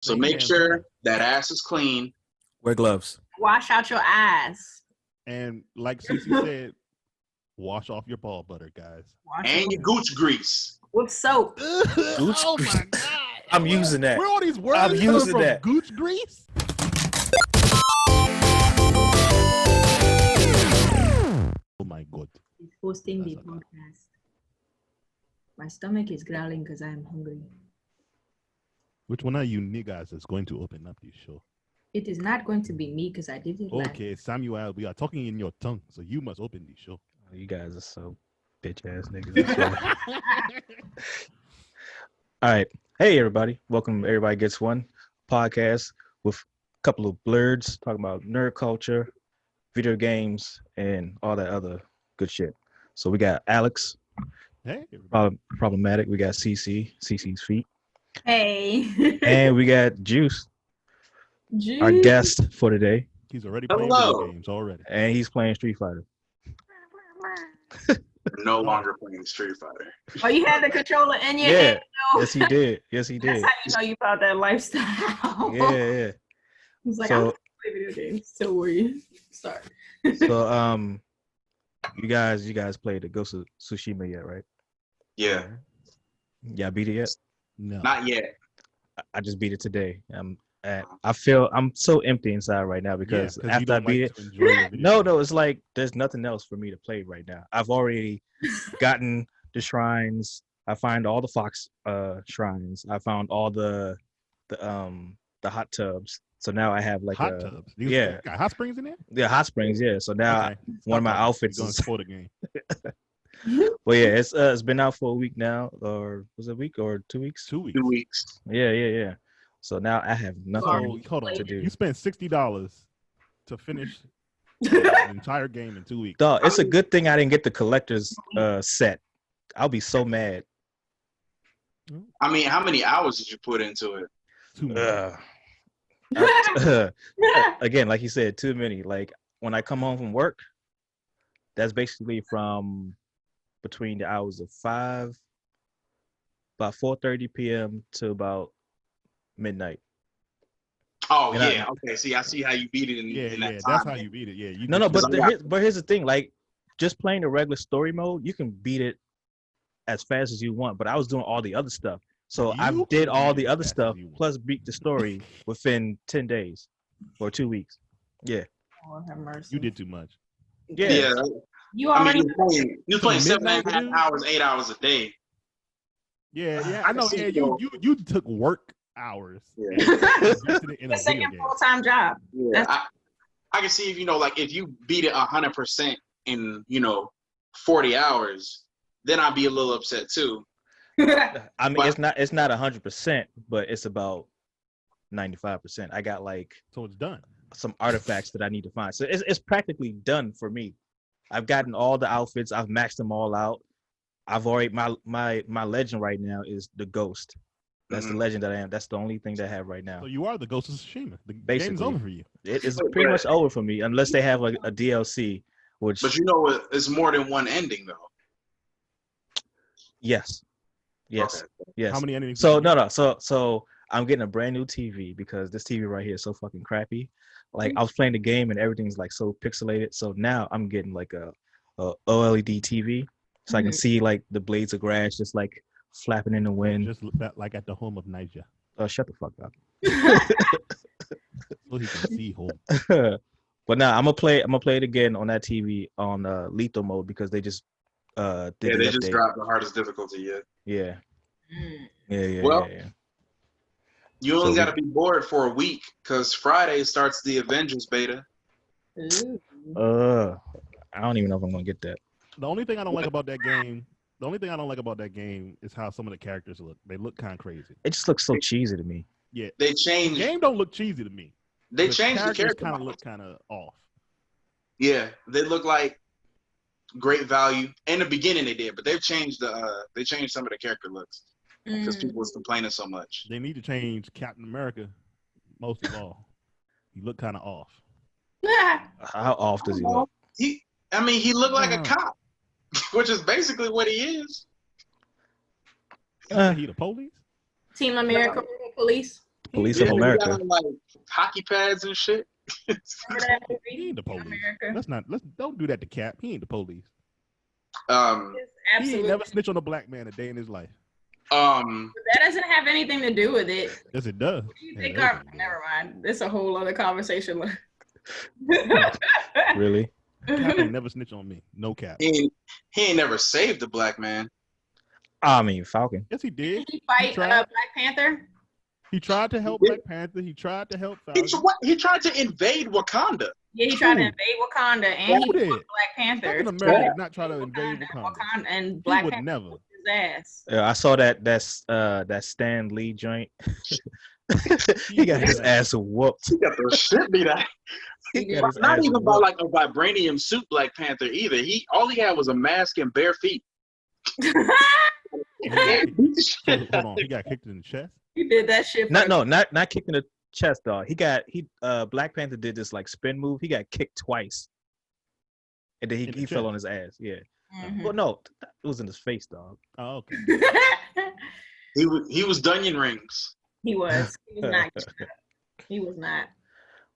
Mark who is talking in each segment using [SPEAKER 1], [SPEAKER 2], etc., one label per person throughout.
[SPEAKER 1] So make sure that ass is clean.
[SPEAKER 2] Wear gloves.
[SPEAKER 3] Wash out your eyes.
[SPEAKER 4] And like Cece said, wash off your ball butter, guys.
[SPEAKER 1] And your gooch grease.
[SPEAKER 3] With soap.
[SPEAKER 4] Oh my God.
[SPEAKER 2] I'm using that.
[SPEAKER 4] Where are all these words
[SPEAKER 2] I'm using
[SPEAKER 4] from?
[SPEAKER 2] that.
[SPEAKER 4] Gooch grease? Oh my God.
[SPEAKER 3] He's hosting the podcast. My stomach is growling because I am hungry.
[SPEAKER 4] Which one of you niggas is going to open up this show?
[SPEAKER 3] It is not going to be me because I did it last.
[SPEAKER 4] Okay, Samuel, we are talking in your tongue, so you must open the show.
[SPEAKER 5] Oh, you guys are so bitch ass niggas. All right. Hey, everybody. Welcome to Everybody Gets One podcast with a couple of blurs talking about nerd culture, video games, and all that other good shit. So we got Alex,
[SPEAKER 4] Hey,
[SPEAKER 5] problematic. We got CC's feet.
[SPEAKER 3] Hey.
[SPEAKER 5] And we got Juice, our guest for today.
[SPEAKER 4] he's already playing
[SPEAKER 1] Hello.
[SPEAKER 4] video games already.
[SPEAKER 5] And he's playing Street Fighter.
[SPEAKER 1] No longer playing Street Fighter.
[SPEAKER 3] Oh, you had the controller in your
[SPEAKER 5] Yeah.
[SPEAKER 3] hand? No.
[SPEAKER 5] Yes, he did. Yes, he
[SPEAKER 3] That's
[SPEAKER 5] did.
[SPEAKER 3] how you know you found that lifestyle.
[SPEAKER 5] Yeah.
[SPEAKER 3] He's like,
[SPEAKER 5] So-
[SPEAKER 3] I'm play video games. Don't worry. Sorry.
[SPEAKER 5] So, you guys played the Ghost of Tsushima yet, right?
[SPEAKER 1] Yeah,
[SPEAKER 5] Yeah, beat it yet?
[SPEAKER 4] No.
[SPEAKER 1] not yet.
[SPEAKER 5] I just beat it today. I feel I'm so empty inside right now because
[SPEAKER 4] you
[SPEAKER 5] after I
[SPEAKER 4] don't
[SPEAKER 5] beat
[SPEAKER 4] like
[SPEAKER 5] it,
[SPEAKER 4] to enjoy your video
[SPEAKER 5] no,
[SPEAKER 4] games.
[SPEAKER 5] it's like there's nothing else for me to play right now. I've already gotten the shrines. I find all the fox shrines. I found all the hot tubs. So now I have like
[SPEAKER 4] hot tubs. These
[SPEAKER 5] yeah.
[SPEAKER 4] got hot springs in there?
[SPEAKER 5] the hot springs. Yeah. So now
[SPEAKER 4] Okay.
[SPEAKER 5] one of my
[SPEAKER 4] Stop
[SPEAKER 5] outfits
[SPEAKER 4] going
[SPEAKER 5] is.
[SPEAKER 4] to spoil the game.
[SPEAKER 5] Well, yeah, it's been out for a week now, or was it a week or 2 weeks?
[SPEAKER 4] 2 weeks.
[SPEAKER 1] 2 weeks.
[SPEAKER 5] Yeah. So now I have
[SPEAKER 4] So
[SPEAKER 5] nothing
[SPEAKER 4] hold on.
[SPEAKER 5] to do.
[SPEAKER 4] You spent $60 to finish the entire game in 2 weeks.
[SPEAKER 5] Dog, it's a good thing I didn't get the collector's set. I'll be so mad.
[SPEAKER 1] I mean, how many hours did you put into it?
[SPEAKER 4] Too many.
[SPEAKER 5] Again, like you said, too many. Like when I come home from work, that's basically from between the hours of about 4:30 p.m. to about midnight.
[SPEAKER 1] Oh,
[SPEAKER 5] And I-
[SPEAKER 1] yeah. Okay, see, I see how you beat it in
[SPEAKER 4] Yeah,
[SPEAKER 1] that time.
[SPEAKER 4] that's how you beat it. Yeah, you
[SPEAKER 5] No,
[SPEAKER 4] just-
[SPEAKER 5] but here's the thing. Like just playing the regular story mode, you can beat it as fast as you want. But I was doing all the other stuff. So I
[SPEAKER 4] You
[SPEAKER 5] did
[SPEAKER 4] can
[SPEAKER 5] all
[SPEAKER 4] beat it
[SPEAKER 5] the
[SPEAKER 4] as
[SPEAKER 5] other
[SPEAKER 4] fast as
[SPEAKER 5] stuff
[SPEAKER 4] you want.
[SPEAKER 5] plus beat the story within 10 days or 2 weeks. Yeah.
[SPEAKER 3] Lord have mercy.
[SPEAKER 4] you did too much.
[SPEAKER 1] Yeah.
[SPEAKER 3] You
[SPEAKER 1] I
[SPEAKER 3] already
[SPEAKER 1] mean, you're playing 7.5 hours, 8 hours a day.
[SPEAKER 4] Yeah, I know.
[SPEAKER 1] see
[SPEAKER 4] Yeah,
[SPEAKER 1] so.
[SPEAKER 4] you took work hours.
[SPEAKER 1] Yeah.
[SPEAKER 4] Invested it in a
[SPEAKER 3] It's
[SPEAKER 4] video
[SPEAKER 3] second
[SPEAKER 4] game.
[SPEAKER 3] full-time job.
[SPEAKER 1] Yeah. I can see if, like if you beat it 100% in, 40 hours, then I'd be a little upset too.
[SPEAKER 5] I mean,
[SPEAKER 1] But-
[SPEAKER 5] it's not 100%, but it's about 95%. I got like
[SPEAKER 4] So it's done.
[SPEAKER 5] some artifacts that I need to find. So it's practically done for me. I've gotten all the outfits. I've maxed them all out. I've already my legend right now is the Ghost. That's the legend that I am. That's the only thing that I have right now.
[SPEAKER 4] So you are the Ghost of Tsushima. The game's
[SPEAKER 5] Basically.
[SPEAKER 4] over for you.
[SPEAKER 5] It's pretty much over for me unless they have a DLC, which
[SPEAKER 1] But it's more than one ending though.
[SPEAKER 5] yes,
[SPEAKER 1] Okay.
[SPEAKER 5] yes.
[SPEAKER 4] How many endings?
[SPEAKER 5] So no. So I'm getting a brand new TV because this TV right here is so fucking crappy. Like I was playing the game and everything's like so pixelated. So now I'm getting like a OLED TV, so I can see like the blades of grass just like flapping in the wind.
[SPEAKER 4] Just like at the home of Niger.
[SPEAKER 5] Oh, shut the fuck up.
[SPEAKER 4] So he can see home.
[SPEAKER 5] But now I'm gonna play it again on that TV on lethal mode because they just did
[SPEAKER 1] Yeah,
[SPEAKER 5] the
[SPEAKER 1] they just
[SPEAKER 5] update.
[SPEAKER 1] dropped the hardest difficulty yet.
[SPEAKER 5] Yeah.
[SPEAKER 3] Mm.
[SPEAKER 1] Well,
[SPEAKER 5] Yeah.
[SPEAKER 1] You only
[SPEAKER 5] So
[SPEAKER 1] got to be bored for a week because Friday starts the Avengers beta.
[SPEAKER 3] Ooh.
[SPEAKER 5] I don't even know if I'm gonna get that.
[SPEAKER 4] The only thing I don't like about that game is how some of the characters look. They look kind of crazy.
[SPEAKER 5] It just looks so cheesy to me.
[SPEAKER 4] Yeah,
[SPEAKER 1] They
[SPEAKER 4] the
[SPEAKER 1] changed.
[SPEAKER 4] game don't look cheesy to me.
[SPEAKER 1] They changed the
[SPEAKER 4] characters
[SPEAKER 1] character
[SPEAKER 4] kind of
[SPEAKER 1] models.
[SPEAKER 4] look kind of off.
[SPEAKER 1] Yeah, they look like great value. In the beginning, they did, but they've changed they changed some of the character looks because
[SPEAKER 3] Mm.
[SPEAKER 1] people was complaining so much.
[SPEAKER 4] They need to change Captain America most of all. He looked kind of off.
[SPEAKER 5] How off does he look?
[SPEAKER 1] He looked like a
[SPEAKER 4] Oh.
[SPEAKER 1] cop, which is basically what he is.
[SPEAKER 4] You say he the police?
[SPEAKER 3] Team America Police.
[SPEAKER 5] Police
[SPEAKER 1] Yeah,
[SPEAKER 5] of
[SPEAKER 1] he
[SPEAKER 5] America.
[SPEAKER 1] got on, like hockey pads and shit.
[SPEAKER 3] Remember that
[SPEAKER 4] He
[SPEAKER 3] movie?
[SPEAKER 4] ain't the police.
[SPEAKER 3] America.
[SPEAKER 4] Let's don't do that to Cap. He ain't the police.
[SPEAKER 1] Um,
[SPEAKER 3] It's
[SPEAKER 4] He ain't
[SPEAKER 3] absolutely.
[SPEAKER 4] never snitched on a black man a day in his life.
[SPEAKER 3] That doesn't have anything to do with it.
[SPEAKER 4] Yes, it does.
[SPEAKER 3] You
[SPEAKER 4] Yeah,
[SPEAKER 3] think
[SPEAKER 4] it does.
[SPEAKER 3] never mind. It's a whole other conversation.
[SPEAKER 5] Really?
[SPEAKER 4] Cap ain't never snitched on me. No cap.
[SPEAKER 1] he ain't never saved a black man.
[SPEAKER 5] I mean, Falcon.
[SPEAKER 4] Yes, he did.
[SPEAKER 3] Did he fight
[SPEAKER 4] tried.
[SPEAKER 3] Black Panther?
[SPEAKER 4] He tried to help Black Panther. He tried to help Falcon.
[SPEAKER 1] He tried to invade Wakanda.
[SPEAKER 3] Yeah, he tried to
[SPEAKER 4] Who?
[SPEAKER 3] invade Wakanda, and he
[SPEAKER 4] Who did?
[SPEAKER 3] fought Black Panther.
[SPEAKER 4] Captain America did not try to invade Wakanda.
[SPEAKER 3] And
[SPEAKER 4] He
[SPEAKER 3] Black
[SPEAKER 4] would
[SPEAKER 3] Panther
[SPEAKER 4] never.
[SPEAKER 3] whooped his ass.
[SPEAKER 5] Yeah, I saw that Stan Lee joint. He got his ass whooped.
[SPEAKER 1] He got the shit beat out.
[SPEAKER 5] He got his
[SPEAKER 1] Not
[SPEAKER 5] ass
[SPEAKER 1] even by
[SPEAKER 5] whooped.
[SPEAKER 1] like a vibranium suit Black Panther either. All he had was a mask and bare feet.
[SPEAKER 4] And he got kicked-
[SPEAKER 1] Beat the shit
[SPEAKER 4] hold
[SPEAKER 1] out.
[SPEAKER 4] on, he got kicked in the chest.
[SPEAKER 3] He did that shit. For
[SPEAKER 5] Not kicked in the chest, dog. Black Panther did this like spin move. He got kicked twice, and then
[SPEAKER 4] In the
[SPEAKER 5] he fell
[SPEAKER 4] chest?
[SPEAKER 5] on his ass. Yeah.
[SPEAKER 3] Mhm.
[SPEAKER 5] Well, no, it was in his face, dog.
[SPEAKER 4] Oh, okay.
[SPEAKER 1] He was Dunyan rings.
[SPEAKER 3] He was. He was not. He was not.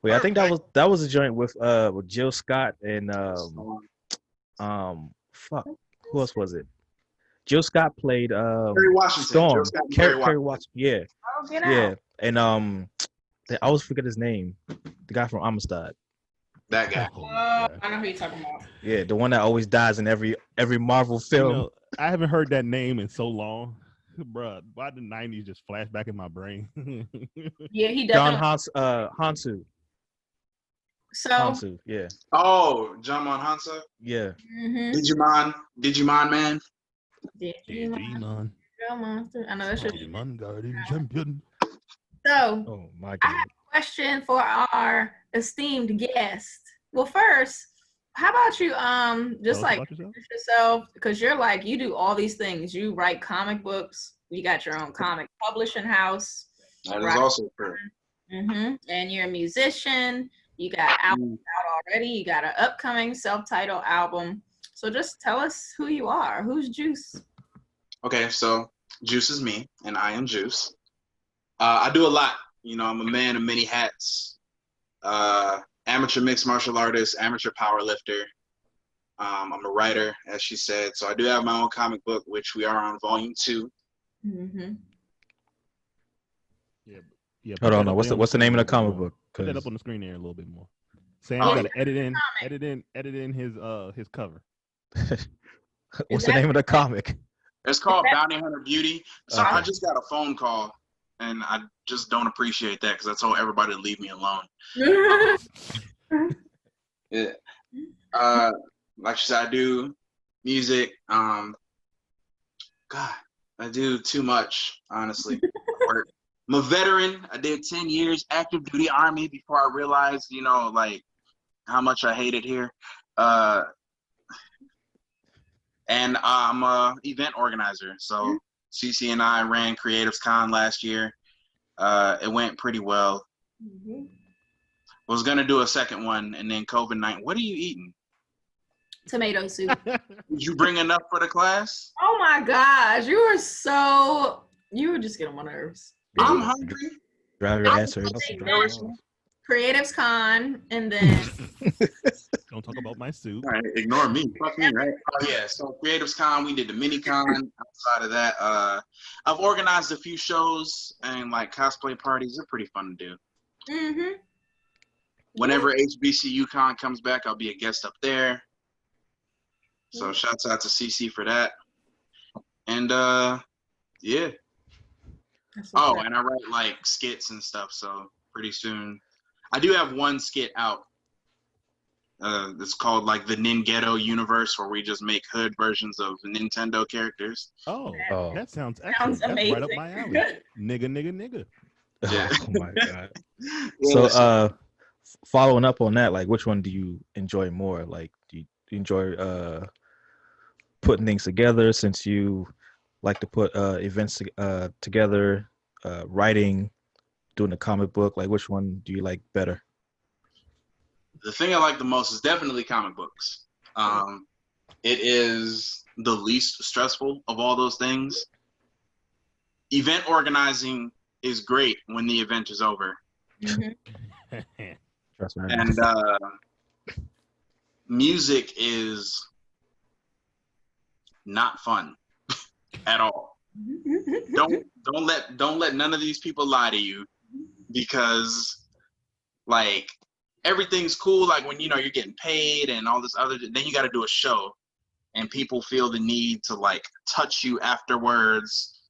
[SPEAKER 5] Wait, I think that was a joint with Jill Scott and fuck, who else was it? Jill Scott played
[SPEAKER 1] Kerry Washington.
[SPEAKER 5] Storm.
[SPEAKER 1] Jill Scott and Kerry
[SPEAKER 5] Kerry Washington. Yeah,
[SPEAKER 3] Oh, get
[SPEAKER 5] yeah,
[SPEAKER 3] out.
[SPEAKER 5] and I always forget his name. The guy from Amistad.
[SPEAKER 1] That guy.
[SPEAKER 4] Oh,
[SPEAKER 3] Oh,
[SPEAKER 4] God.
[SPEAKER 3] I know who you're talking about.
[SPEAKER 5] Yeah, the one that always dies in every Marvel
[SPEAKER 4] You
[SPEAKER 5] film.
[SPEAKER 4] know, I haven't heard that name in so long. Bruh, why the 90s just flash back in my brain?
[SPEAKER 3] Yeah, he
[SPEAKER 5] John
[SPEAKER 3] definitely.
[SPEAKER 5] Hansu.
[SPEAKER 3] So,
[SPEAKER 5] Hansu. Yeah,
[SPEAKER 1] Oh, John Hansa.
[SPEAKER 5] yeah.
[SPEAKER 3] mhm.
[SPEAKER 1] Digimon man.
[SPEAKER 4] Digimon.
[SPEAKER 3] Girl monster. I know that shit.
[SPEAKER 4] Digimon Guardian Champion.
[SPEAKER 3] So,
[SPEAKER 5] Oh my
[SPEAKER 3] I
[SPEAKER 5] god.
[SPEAKER 3] have a question for our esteemed guest. Well, first, how about you just
[SPEAKER 4] Tell us
[SPEAKER 3] like
[SPEAKER 4] about yourself.
[SPEAKER 3] introduce yourself, because you're like, you do all these things. You write comic books. You got your own comic publishing house.
[SPEAKER 1] That is
[SPEAKER 3] Right.
[SPEAKER 1] also true.
[SPEAKER 3] And you're a musician. You got albums out already. You got an upcoming self-titled album. So just tell us who you are. Who's Juice?
[SPEAKER 1] Okay, so Juice is me, and I am Juice. I do a lot. You know, I'm a man of many hats. Amateur mixed martial artist, amateur power lifter. I'm a writer, as she said. So I do have my own comic book, which we are on volume 2.
[SPEAKER 3] Mm-hmm.
[SPEAKER 4] Yeah,
[SPEAKER 5] Hold
[SPEAKER 4] put
[SPEAKER 5] on,
[SPEAKER 4] that
[SPEAKER 5] no.
[SPEAKER 4] up there
[SPEAKER 5] What's the name of the
[SPEAKER 4] screen
[SPEAKER 5] comic
[SPEAKER 4] more.
[SPEAKER 5] book?
[SPEAKER 4] Put that
[SPEAKER 5] 'Cause-
[SPEAKER 4] up on the screen there a little bit more. Sam,
[SPEAKER 1] Oh,
[SPEAKER 4] you gotta edit in his cover.
[SPEAKER 5] What's the name of the comic?
[SPEAKER 1] It's called Bounty Hunter Beauty. So
[SPEAKER 5] Okay.
[SPEAKER 1] I just got a phone call, and I just don't appreciate that because I told everybody to leave me alone. Yeah. Like she said, I do music. God, I do too much, honestly. Work. I'm a veteran. I did 10 years active duty Army before I realized, you know, like how much I hate it here. And I'm a event organizer. So CC and I ran Creatives Con last year. It went pretty well.
[SPEAKER 3] Mhm.
[SPEAKER 1] Was gonna do a second one, and then COVID-19. What are you eating?
[SPEAKER 3] Tomato soup.
[SPEAKER 1] Did you bring enough for the class?
[SPEAKER 3] Oh my gosh, you were just getting on my nerves.
[SPEAKER 1] I'm hungry.
[SPEAKER 5] Drive your ass or
[SPEAKER 3] Creatives Con, and then
[SPEAKER 4] Don't talk about my soup.
[SPEAKER 1] All right, ignore me. Fuck me, right? Oh yeah. So Creatives Con, we did the mini con. Outside of that, I've organized a few shows and like cosplay parties. They're pretty fun to do.
[SPEAKER 3] mm-hmm.
[SPEAKER 1] Whenever HBCU Con comes back, I'll be a guest up there. So shouts out to CC for that. And yeah. Oh, and I write like skits and stuff. So pretty soon, I do have one skit out. It's called like the Ningetto universe, where we just make hood versions of Nintendo characters.
[SPEAKER 4] Oh,
[SPEAKER 5] Oh.
[SPEAKER 4] that sounds
[SPEAKER 3] Sounds
[SPEAKER 4] excellent. That's
[SPEAKER 3] amazing.
[SPEAKER 4] right up my alley. Nigga.
[SPEAKER 1] Yeah.
[SPEAKER 5] Oh my god.
[SPEAKER 1] Yeah,
[SPEAKER 5] So following up on that, like which one do you enjoy more? Like do you enjoy putting things together, since you like to put events together, writing, doing a comic book? Like which one do you like better?
[SPEAKER 1] the thing I like the most is definitely comic books. It is the least stressful of all those things. Event organizing is great when the event is over.
[SPEAKER 3] Mhm.
[SPEAKER 5] Trust me.
[SPEAKER 1] And music is not fun at all. Don't let none of these people lie to you, because like everything's cool. Like when you're getting paid and all this other, then you got to do a show, and people feel the need to like touch you afterwards,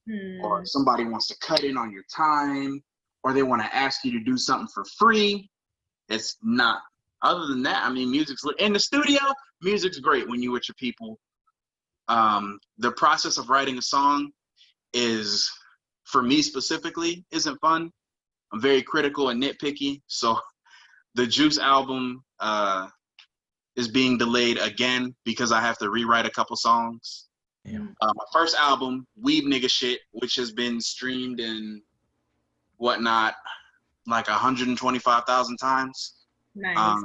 [SPEAKER 1] or somebody wants to cut in on your time, or they want to ask you to do something for free. It's not. Other than that, I mean, music's in the studio. Music's great when you with your people. The process of writing a song is, for me specifically, isn't fun. I'm very critical and nitpicky. So the Juice album is being delayed again because I have to rewrite a couple songs.
[SPEAKER 5] Yeah.
[SPEAKER 1] My first album, Weeb Nigga Shit, which has been streamed and whatnot like 125,000 times.
[SPEAKER 3] Nice.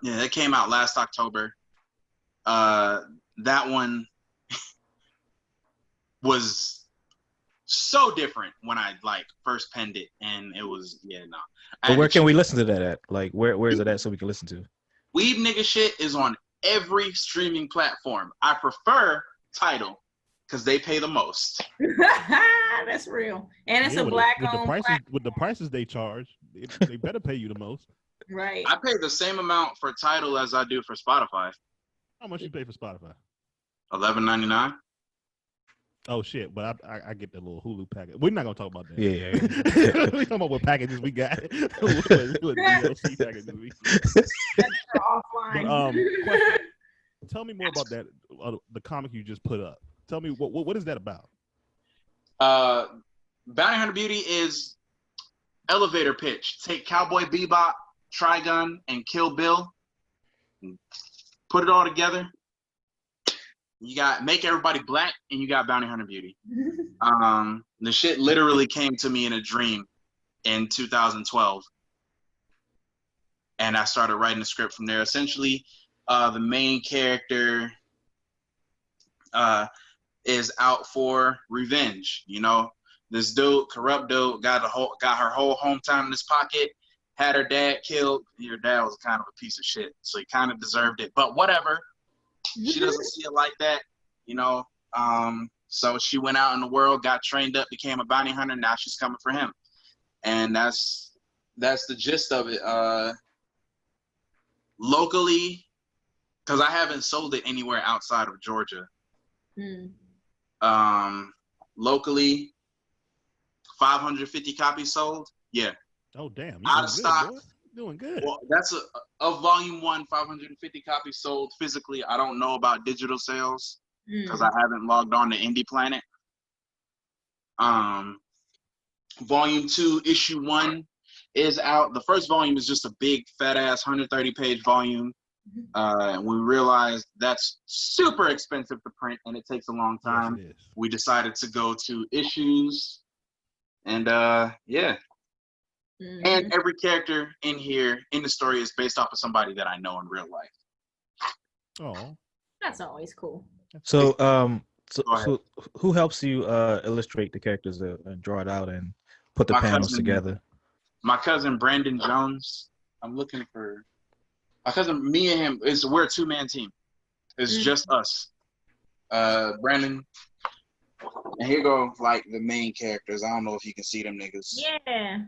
[SPEAKER 1] Yeah, that came out last October. That one was so different when I like first penned it, and it was
[SPEAKER 5] But where can we listen to that at? Like, where is it at so we can listen to?
[SPEAKER 1] Weeb Nigga Shit is on every streaming platform. I prefer Tidal because they pay the most.
[SPEAKER 3] That's real, and it's a
[SPEAKER 4] with
[SPEAKER 3] black-owned
[SPEAKER 4] the prices they charge, they better pay you the most.
[SPEAKER 3] right?
[SPEAKER 1] I pay the same amount for Tidal as I do for Spotify.
[SPEAKER 4] How much you pay for Spotify?
[SPEAKER 1] $11.99.
[SPEAKER 4] Oh shit! But I get the little Hulu package. We're not gonna talk about that.
[SPEAKER 5] Yeah.
[SPEAKER 4] We talking about what packages we got. what DLC packages we got.
[SPEAKER 3] That's offline.
[SPEAKER 4] But, question. Tell me more about that. The comic you just put up. Tell me what is that about?
[SPEAKER 1] Bounty Hunter Beauty is elevator pitch. Take Cowboy Bebop, Trigun, and Kill Bill. Put it all together. You got make everybody black, and you got Bounty Hunter Beauty. The shit literally came to me in a dream in 2012, and I started writing the script from there. Essentially, the main character is out for revenge. This dude, corrupt dude, got her whole hometown in his pocket. Had her dad killed. Her dad was kind of a piece of shit, so he kind of deserved it. But whatever. She doesn't see it like that, so she went out in the world, got trained up, became a bounty hunter. Now she's coming for him, and that's the gist of it. Locally, because I haven't sold it anywhere outside of Georgia. Locally, 550 copies sold. Yeah.
[SPEAKER 4] Oh damn!
[SPEAKER 1] Out of stock.
[SPEAKER 4] Boy. Doing good.
[SPEAKER 1] Well, that's of volume 1, 550 copies sold physically. I don't know about digital sales because I haven't logged on to Indie Planet. Volume 2, issue 1 is out. The first volume is just a big fat ass 130-page volume. We realized that's super expensive to print and it takes a long time.
[SPEAKER 4] Yes, it is.
[SPEAKER 1] We decided to go to issues, and yeah. And every character in here in the story is based off of somebody that I know in real life.
[SPEAKER 4] Oh,
[SPEAKER 3] That's always cool.
[SPEAKER 5] So,
[SPEAKER 1] Go ahead.
[SPEAKER 5] so who helps you illustrate the characters and draw it out and put the
[SPEAKER 1] My
[SPEAKER 5] panels
[SPEAKER 1] cousin.
[SPEAKER 5] together?
[SPEAKER 1] My cousin Brandon Jones. I'm looking for my cousin. Me and him we're a 2-man team. It's just us. Brandon. And here go like the main characters. I don't know if you can see them niggas.
[SPEAKER 3] Yeah.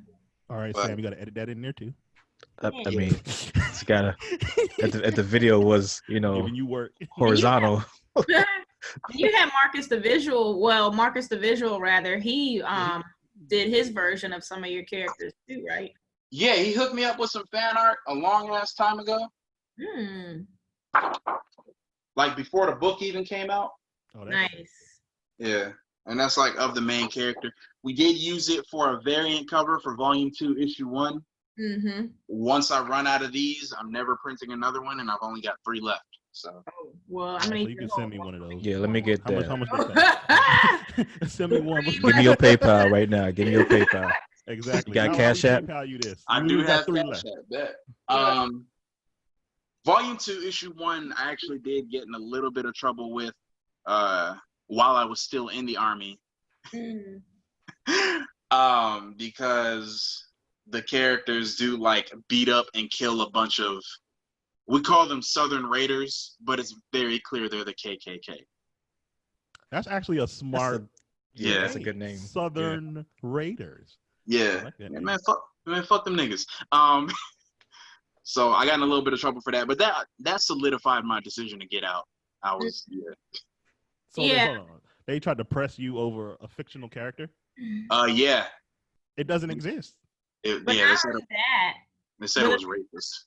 [SPEAKER 4] all right,
[SPEAKER 1] But-
[SPEAKER 4] Sam. You got to edit that in there too.
[SPEAKER 5] I mean, it's gotta. If the video was,
[SPEAKER 4] Giving you work.
[SPEAKER 5] horizontal.
[SPEAKER 3] You had Marcus the Visual. Well, Marcus the Visual, rather. He did his version of some of your characters too, right?
[SPEAKER 1] Yeah, he hooked me up with some fan art a long ass time ago. Like before the book even came out.
[SPEAKER 4] Oh, that's
[SPEAKER 3] Nice.
[SPEAKER 1] Yeah. And that's like of the main character. We did use it for a variant cover for volume 2, issue 1. Once I run out of these, I'm never printing another one, and I've only got 3 left. So
[SPEAKER 3] Well, I'm
[SPEAKER 4] so
[SPEAKER 3] gonna
[SPEAKER 4] you can send me one of those.
[SPEAKER 5] Yeah, let me get
[SPEAKER 4] How much?
[SPEAKER 5] that.
[SPEAKER 4] How much? Was that? Send me one.
[SPEAKER 5] Give me your PayPal right now. Give me your PayPal.
[SPEAKER 4] Exactly.
[SPEAKER 5] You got
[SPEAKER 4] I'll
[SPEAKER 5] Cash App?
[SPEAKER 4] PayPal you this.
[SPEAKER 1] I
[SPEAKER 4] You
[SPEAKER 1] do
[SPEAKER 4] only got
[SPEAKER 1] have
[SPEAKER 4] 3
[SPEAKER 1] Cash
[SPEAKER 4] left.
[SPEAKER 1] App, bet. Volume 2, issue 1, I actually did get in a little bit of trouble with while I was still in the Army. Because the characters do like beat up and kill a bunch of, we call them Southern Raiders, but it's very clear they're the KKK.
[SPEAKER 4] That's actually a smart.
[SPEAKER 5] Yeah, that's a
[SPEAKER 4] name.
[SPEAKER 5] good name.
[SPEAKER 4] Southern Raiders. I
[SPEAKER 1] Yeah,
[SPEAKER 4] like that
[SPEAKER 1] yeah,
[SPEAKER 4] name.
[SPEAKER 1] man, fuck them niggas. So I got in a little bit of trouble for that, but that solidified my decision to get out. I was
[SPEAKER 4] So
[SPEAKER 3] Yeah.
[SPEAKER 4] hold on. They tried to press you over a fictional character.
[SPEAKER 1] yeah.
[SPEAKER 4] It doesn't exist.
[SPEAKER 3] But
[SPEAKER 1] They
[SPEAKER 3] not
[SPEAKER 1] said
[SPEAKER 3] only that,
[SPEAKER 1] it was racist.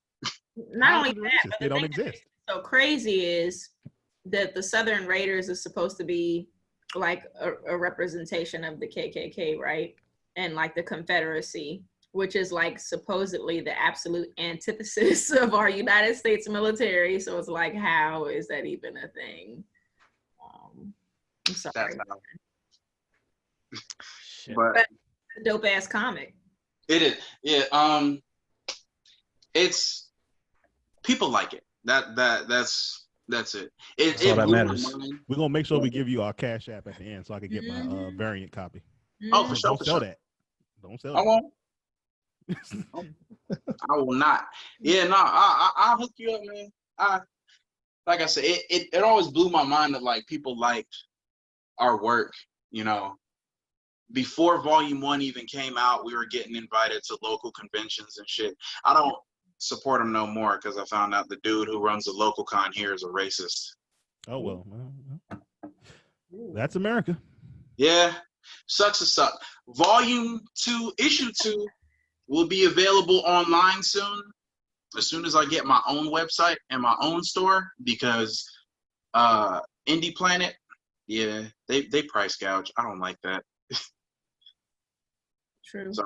[SPEAKER 3] not
[SPEAKER 4] How
[SPEAKER 3] only
[SPEAKER 4] is it
[SPEAKER 3] that,
[SPEAKER 4] racist?
[SPEAKER 3] but
[SPEAKER 4] They
[SPEAKER 3] the
[SPEAKER 4] don't
[SPEAKER 3] thing that
[SPEAKER 4] exist.
[SPEAKER 3] makes it so crazy is that the Southern Raiders is supposed to be like a representation of the KKK, right? And like the Confederacy, which is like supposedly the absolute antithesis of our United States military. So it's like, how is that even a thing? I'm sorry.
[SPEAKER 1] That's how.
[SPEAKER 5] Shit.
[SPEAKER 1] But
[SPEAKER 3] Dope ass comic.
[SPEAKER 1] it is. Yeah. It's people like it. That's it.
[SPEAKER 5] That's all that
[SPEAKER 1] blew my
[SPEAKER 5] matters.
[SPEAKER 1] mind.
[SPEAKER 4] We're gonna make sure we give you our Cash App at the end so I can get my
[SPEAKER 3] Mhm.
[SPEAKER 4] variant copy.
[SPEAKER 1] Oh,
[SPEAKER 3] Mhm.
[SPEAKER 1] for sure.
[SPEAKER 4] Don't sell that. Don't sell
[SPEAKER 1] I
[SPEAKER 4] that.
[SPEAKER 1] won't. I will not. Yeah, no, I'll hook you up, man. Like I said, it always blew my mind that like people liked our work, you know. Before Volume 1 even came out, we were getting invited to local conventions and shit. I don't support him no more because I found out the dude who runs the local con here is a racist.
[SPEAKER 4] Oh well. That's America.
[SPEAKER 1] Yeah, sucks to suck. Volume 2, Issue 2 will be available online soon as I get my own website and my own store, because Indie Planet, yeah, they price gouge. I don't like that.
[SPEAKER 3] True.
[SPEAKER 1] So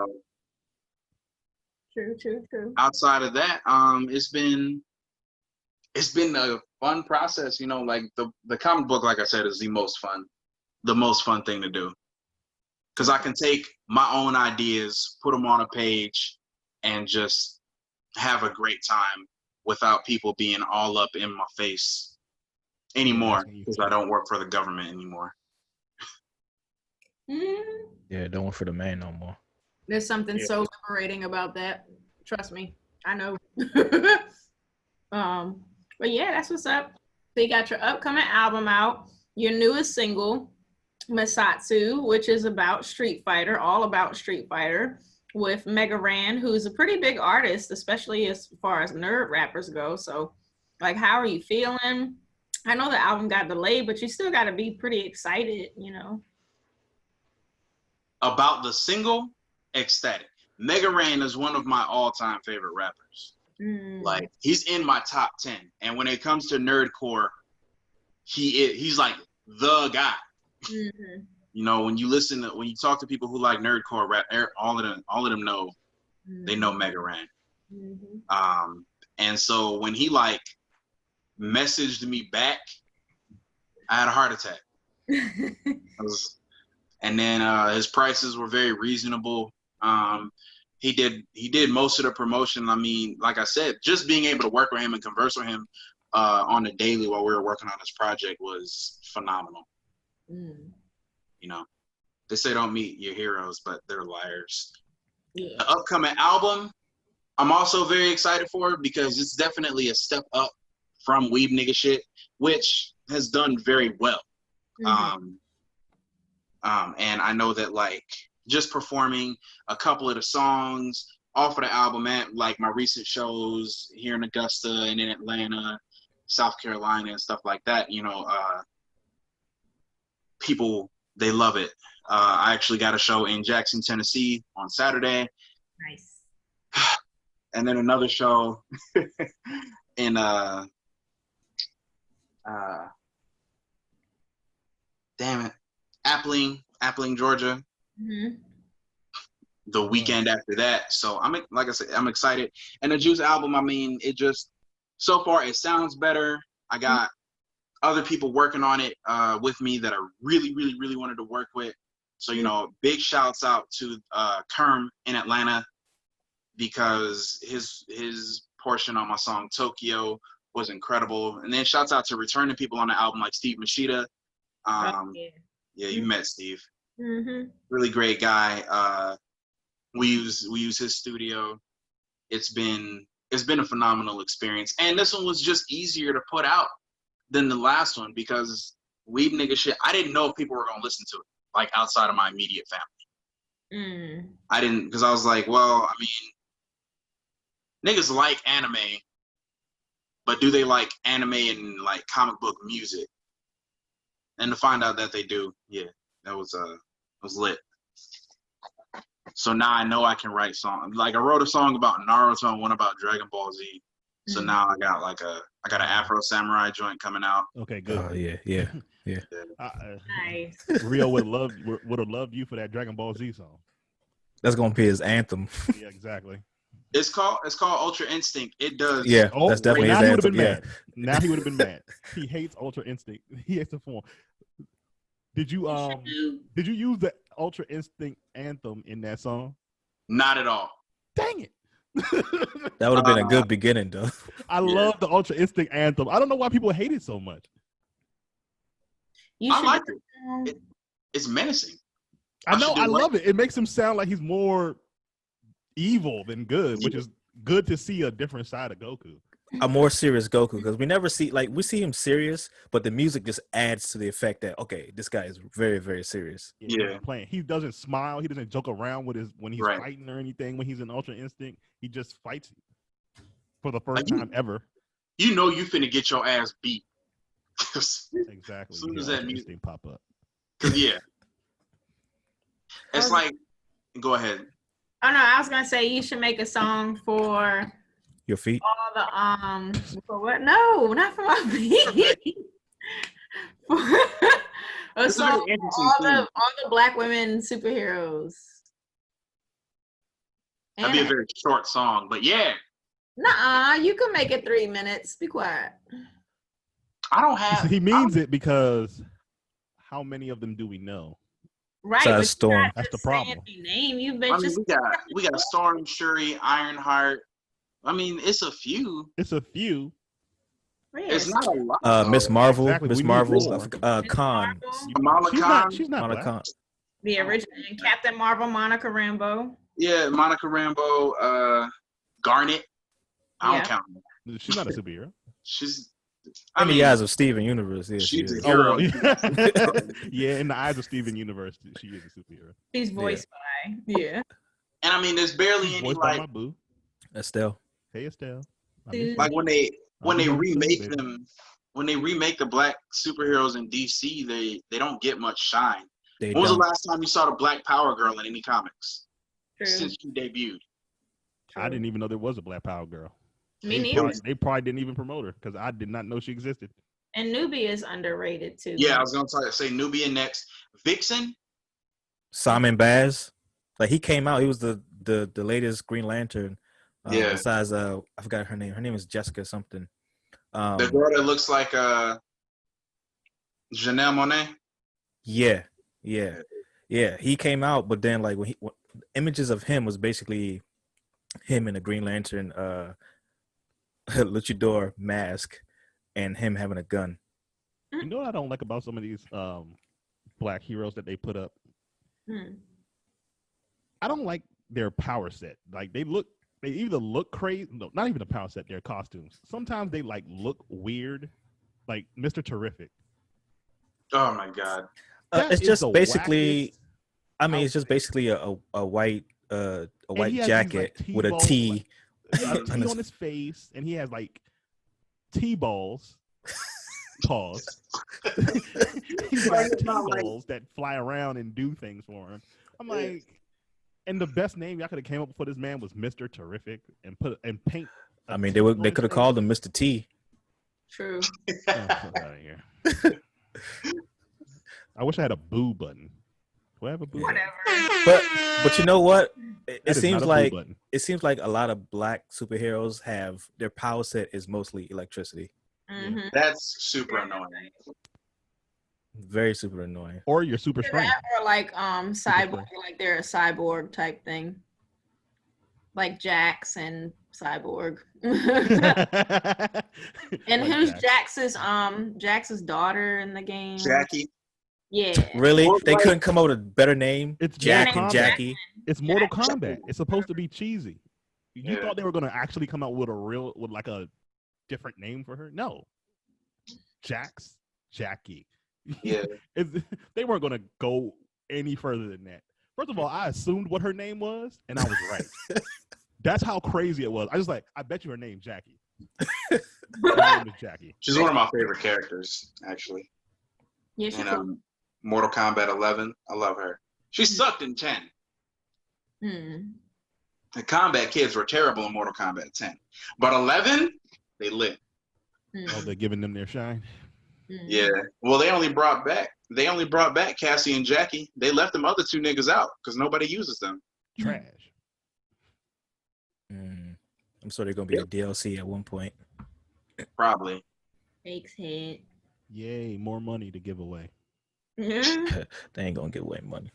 [SPEAKER 3] True.
[SPEAKER 1] outside of that, it's been a fun process, you know. Like the comic book, like I said, is the most fun thing to do, because I can take my own ideas, put them on a page, and just have a great time without people being all up in my face anymore, because I don't work for the government anymore.
[SPEAKER 5] Yeah, don't work for the man no more.
[SPEAKER 3] There's something
[SPEAKER 1] Yeah.
[SPEAKER 3] so liberating about that. Trust me, I know. But yeah, that's what's up. So you got your upcoming album out, your newest single, Masatsu, which is about Street Fighter, all about Street Fighter, with Mega Ran, who's a pretty big artist, especially as far as nerd rappers go. So, like, how are you feeling? I know the album got delayed, but you still got to be pretty excited, you know?
[SPEAKER 1] About the single, ecstatic. Mega Ran is one of my all-time favorite rappers. Like, he's in my top 10. And when it comes to nerdcore, he's like the guy.
[SPEAKER 3] Mhm.
[SPEAKER 1] You know, when you talk to people who like nerdcore rap, all of them know, they know Mega Ran.
[SPEAKER 3] Mhm.
[SPEAKER 1] And so when he like messaged me back, I had a heart attack. And then his prices were very reasonable. He did most of the promotion. I mean, like I said, just being able to work with him and converse with him on the daily while we were working on this project was phenomenal. You know, they say don't meet your heroes, but they're liars.
[SPEAKER 3] Yeah.
[SPEAKER 1] The upcoming album, I'm also very excited for, because it's definitely a step up from Weeb Nigga Shit, which has done very well.
[SPEAKER 3] Mhm.
[SPEAKER 1] And I know that like just performing a couple of the songs off of the album at like my recent shows here in Augusta and in Atlanta, South Carolina and stuff like that, you know, people, they love it. I actually got a show in Jackson, Tennessee on Saturday.
[SPEAKER 3] Nice.
[SPEAKER 1] And then another show in Appling, Georgia, the weekend after that. So like I said, I'm excited. And the Juice album, I mean, it just, so far it sounds better. I got other people working on it with me that I really, really, really wanted to work with. So, you know, big shouts out to Kerm in Atlanta, because his portion on my song Tokyo was incredible. And then shouts out to returning people on the album like Steve Machida. Yeah, you met Steve. Really great guy. We use his studio. It's been a phenomenal experience, and this one was just easier to put out than the last one because Weed Nigga shit. I didn't know if people were gonna listen to it, like outside of my immediate family. I didn't, because I was like, well, I mean, niggas like anime, but do they like anime and like comic book music? And to find out that they do, yeah, that was lit. So now I know I can write songs. Like I wrote a song about Naruto and one about Dragon Ball Z. So now I got an Afro Samurai joint coming out.
[SPEAKER 4] Okay, good.
[SPEAKER 2] Oh yeah.
[SPEAKER 3] Nice.
[SPEAKER 4] Rio would have loved you for that Dragon Ball Z song.
[SPEAKER 2] That's gonna be his anthem.
[SPEAKER 4] Yeah, exactly.
[SPEAKER 1] It's called Ultra Instinct. It does.
[SPEAKER 2] Yeah,
[SPEAKER 4] Oh,
[SPEAKER 2] that's definitely his
[SPEAKER 4] now he would have
[SPEAKER 2] anthem.
[SPEAKER 4] been
[SPEAKER 2] Yeah.
[SPEAKER 4] mad. Now he would have been mad. He hates Ultra Instinct. He hates the form. Did you use the Ultra Instinct anthem in that song?
[SPEAKER 1] Not at all.
[SPEAKER 4] Dang it.
[SPEAKER 2] That would have been a good beginning, though.
[SPEAKER 4] I love the Ultra Instinct anthem. I don't know why people hate it so much.
[SPEAKER 3] You
[SPEAKER 1] I
[SPEAKER 3] should
[SPEAKER 1] like it. It's menacing.
[SPEAKER 4] I know.
[SPEAKER 1] should do
[SPEAKER 4] I
[SPEAKER 1] it.
[SPEAKER 4] love it. It makes him sound like he's more evil than good, which is good to see a different side of Goku.
[SPEAKER 2] A more serious Goku, because we never see, like, we see him serious, but the music just adds to the effect that, okay, this guy is very, very serious.
[SPEAKER 1] Yeah.
[SPEAKER 4] Playing. He doesn't smile. He doesn't joke around with when he's
[SPEAKER 1] Right.
[SPEAKER 4] fighting or anything. When he's in Ultra Instinct, he just fights for the first
[SPEAKER 1] Like, you-
[SPEAKER 4] time ever.
[SPEAKER 1] You know you finna get your ass beat.
[SPEAKER 4] Exactly.
[SPEAKER 1] Soon
[SPEAKER 4] You
[SPEAKER 1] as
[SPEAKER 4] hear
[SPEAKER 1] that
[SPEAKER 4] Ultra
[SPEAKER 1] music-
[SPEAKER 4] Instinct pop up.
[SPEAKER 1] Yeah. It's like, go ahead.
[SPEAKER 3] Oh no, I was gonna say you should make a song for
[SPEAKER 2] Your feet.
[SPEAKER 3] all the for what? No, not for my feet. For a
[SPEAKER 1] It's a
[SPEAKER 3] song
[SPEAKER 1] very
[SPEAKER 3] for
[SPEAKER 1] interesting
[SPEAKER 3] all
[SPEAKER 1] thing.
[SPEAKER 3] the Black women superheroes.
[SPEAKER 1] That'd be a
[SPEAKER 3] And
[SPEAKER 1] very short song, but yeah,
[SPEAKER 3] nuh-uh, you can make it 3 minutes. Be quiet.
[SPEAKER 1] I don't have.
[SPEAKER 4] He means it because how many of them do we know?
[SPEAKER 3] Right,
[SPEAKER 2] Besides
[SPEAKER 3] but
[SPEAKER 2] Storm.
[SPEAKER 3] you're not
[SPEAKER 4] That's
[SPEAKER 3] just
[SPEAKER 4] the problem.
[SPEAKER 3] saying their name. You've
[SPEAKER 1] I
[SPEAKER 3] been
[SPEAKER 1] mean,
[SPEAKER 3] just
[SPEAKER 1] we got Storm, Shuri, Ironheart. I mean, it's a few.
[SPEAKER 4] It's a few.
[SPEAKER 1] It's not a lot.
[SPEAKER 2] Miss Marvel.
[SPEAKER 4] Exactly,
[SPEAKER 2] Miss
[SPEAKER 4] we need
[SPEAKER 2] Marvel.
[SPEAKER 4] more.
[SPEAKER 2] Khan.
[SPEAKER 1] Kamala Khan.
[SPEAKER 4] She's not
[SPEAKER 2] Kamala
[SPEAKER 4] black.
[SPEAKER 2] Khan.
[SPEAKER 3] the original and Captain Marvel, Monica Rambeau.
[SPEAKER 1] Yeah, Monica Rambeau. Garnet. I
[SPEAKER 3] Yeah.
[SPEAKER 1] don't count her.
[SPEAKER 4] She's not a superhero.
[SPEAKER 1] She's.
[SPEAKER 2] In the eyes of Steven Universe, yeah, she
[SPEAKER 1] she's
[SPEAKER 2] is.
[SPEAKER 1] a hero.
[SPEAKER 4] Yeah, in the eyes of Steven Universe, she is a superhero.
[SPEAKER 3] She's voiced by
[SPEAKER 1] And I mean, there's barely any
[SPEAKER 4] Voiced by my
[SPEAKER 1] like
[SPEAKER 4] boo.
[SPEAKER 2] Estelle.
[SPEAKER 4] Hey Estelle. I
[SPEAKER 3] Dude.
[SPEAKER 4] miss
[SPEAKER 1] like
[SPEAKER 4] you.
[SPEAKER 1] when they
[SPEAKER 4] I'll be
[SPEAKER 1] remake
[SPEAKER 4] baby.
[SPEAKER 1] them. When they remake the black superheroes in DC, they don't get much shine.
[SPEAKER 2] They
[SPEAKER 1] When was the
[SPEAKER 2] don't.
[SPEAKER 1] last time you saw the Black Power girl in any comics
[SPEAKER 3] True.
[SPEAKER 1] since she debuted?
[SPEAKER 4] I didn't even know there was a Black Power girl.
[SPEAKER 3] Me
[SPEAKER 4] They
[SPEAKER 3] neither.
[SPEAKER 4] probably, they probably didn't even promote her because I did not know she existed.
[SPEAKER 3] And Nubia is underrated too.
[SPEAKER 1] Yeah, I was gonna say Nubia next. Vixen.
[SPEAKER 2] Simon Baz. Like, he came out. He was the latest Green Lantern.
[SPEAKER 1] Yeah.
[SPEAKER 2] Besides, I forgot her name. Her name is Jessica something.
[SPEAKER 1] The girl that looks like Janelle Monáe.
[SPEAKER 2] Yeah. He came out, but then like when images of him was basically him in a Green Lantern luchador mask and him having a gun.
[SPEAKER 4] You know what I don't like about some of these black heroes that they put up?
[SPEAKER 3] Hmm.
[SPEAKER 4] I don't like their power set. Like they either look crazy. No, not even a power set. Their costumes. Sometimes they like look weird. Like Mr. Terrific.
[SPEAKER 1] Oh my god.
[SPEAKER 4] That
[SPEAKER 2] It's
[SPEAKER 4] is
[SPEAKER 2] just
[SPEAKER 4] the
[SPEAKER 2] basically.
[SPEAKER 4] wackiest
[SPEAKER 2] I mean, it's just
[SPEAKER 4] outfit.
[SPEAKER 2] basically a white
[SPEAKER 4] he has these,
[SPEAKER 2] jacket
[SPEAKER 4] like,
[SPEAKER 2] with a
[SPEAKER 4] T-balls,
[SPEAKER 2] T.
[SPEAKER 4] He has a T on his face, and he has like T-balls. Pause. He's got T-balls that fly around and do things for him. I'm like, and the best name y'all could have came up with for this man was Mr. Terrific, and paint.
[SPEAKER 2] I mean, they could have called him Mr. T.
[SPEAKER 3] True.
[SPEAKER 4] Oh, fuck out of here. I wish I had a boo button. Do I have a boo button?
[SPEAKER 3] Whatever.
[SPEAKER 2] But you know what? It
[SPEAKER 4] That is
[SPEAKER 2] seems
[SPEAKER 4] not a boo
[SPEAKER 2] like
[SPEAKER 4] button.
[SPEAKER 2] a lot of black superheroes have their power set is mostly electricity.
[SPEAKER 3] Mm-hmm.
[SPEAKER 1] That's super annoying.
[SPEAKER 2] Very super annoying.
[SPEAKER 4] Or you're super strength.
[SPEAKER 3] Or like cyborg, like they're a cyborg type thing. Like Jax and Cyborg. And
[SPEAKER 4] Like
[SPEAKER 3] who's
[SPEAKER 4] Jax.
[SPEAKER 3] Jax's daughter in the game?
[SPEAKER 1] Jackie.
[SPEAKER 3] Yeah.
[SPEAKER 2] Really?
[SPEAKER 1] Well,
[SPEAKER 2] They
[SPEAKER 1] like-
[SPEAKER 2] couldn't come up with a better name?
[SPEAKER 4] It's
[SPEAKER 2] Jack
[SPEAKER 4] Mortal
[SPEAKER 2] and
[SPEAKER 4] Kombat.
[SPEAKER 2] Jackie.
[SPEAKER 4] It's Mortal
[SPEAKER 3] Jack.
[SPEAKER 4] Kombat. It's supposed to be cheesy. You
[SPEAKER 1] Yeah.
[SPEAKER 4] thought they were gonna actually come out with like a different name for her? No. Jackie.
[SPEAKER 1] Yeah.
[SPEAKER 4] They weren't gonna go any further than that. First of all, I assumed what her name was, and I was right. That's how crazy it was. I was like, I bet you her name's Jackie. Her name is Jackie.
[SPEAKER 1] She's one of my favorite characters, actually.
[SPEAKER 3] Yeah, she
[SPEAKER 1] In
[SPEAKER 3] cool.
[SPEAKER 1] Mortal Kombat 11, I love her. She sucked in 10.
[SPEAKER 3] Mm.
[SPEAKER 1] The Kombat kids were terrible in Mortal Kombat 10, but 11, they lit.
[SPEAKER 3] Mm.
[SPEAKER 4] Oh, they're giving them their shine.
[SPEAKER 3] Mm.
[SPEAKER 1] Yeah. Well, they only brought back Cassie and Jackie. They left them other two niggas out because nobody uses them.
[SPEAKER 4] Trash.
[SPEAKER 2] I'm sure they're gonna be a DLC at one point.
[SPEAKER 1] Probably.
[SPEAKER 3] Fakes head.
[SPEAKER 4] Yay, more money to give away.
[SPEAKER 3] Yeah.
[SPEAKER 2] They ain't gonna give away money.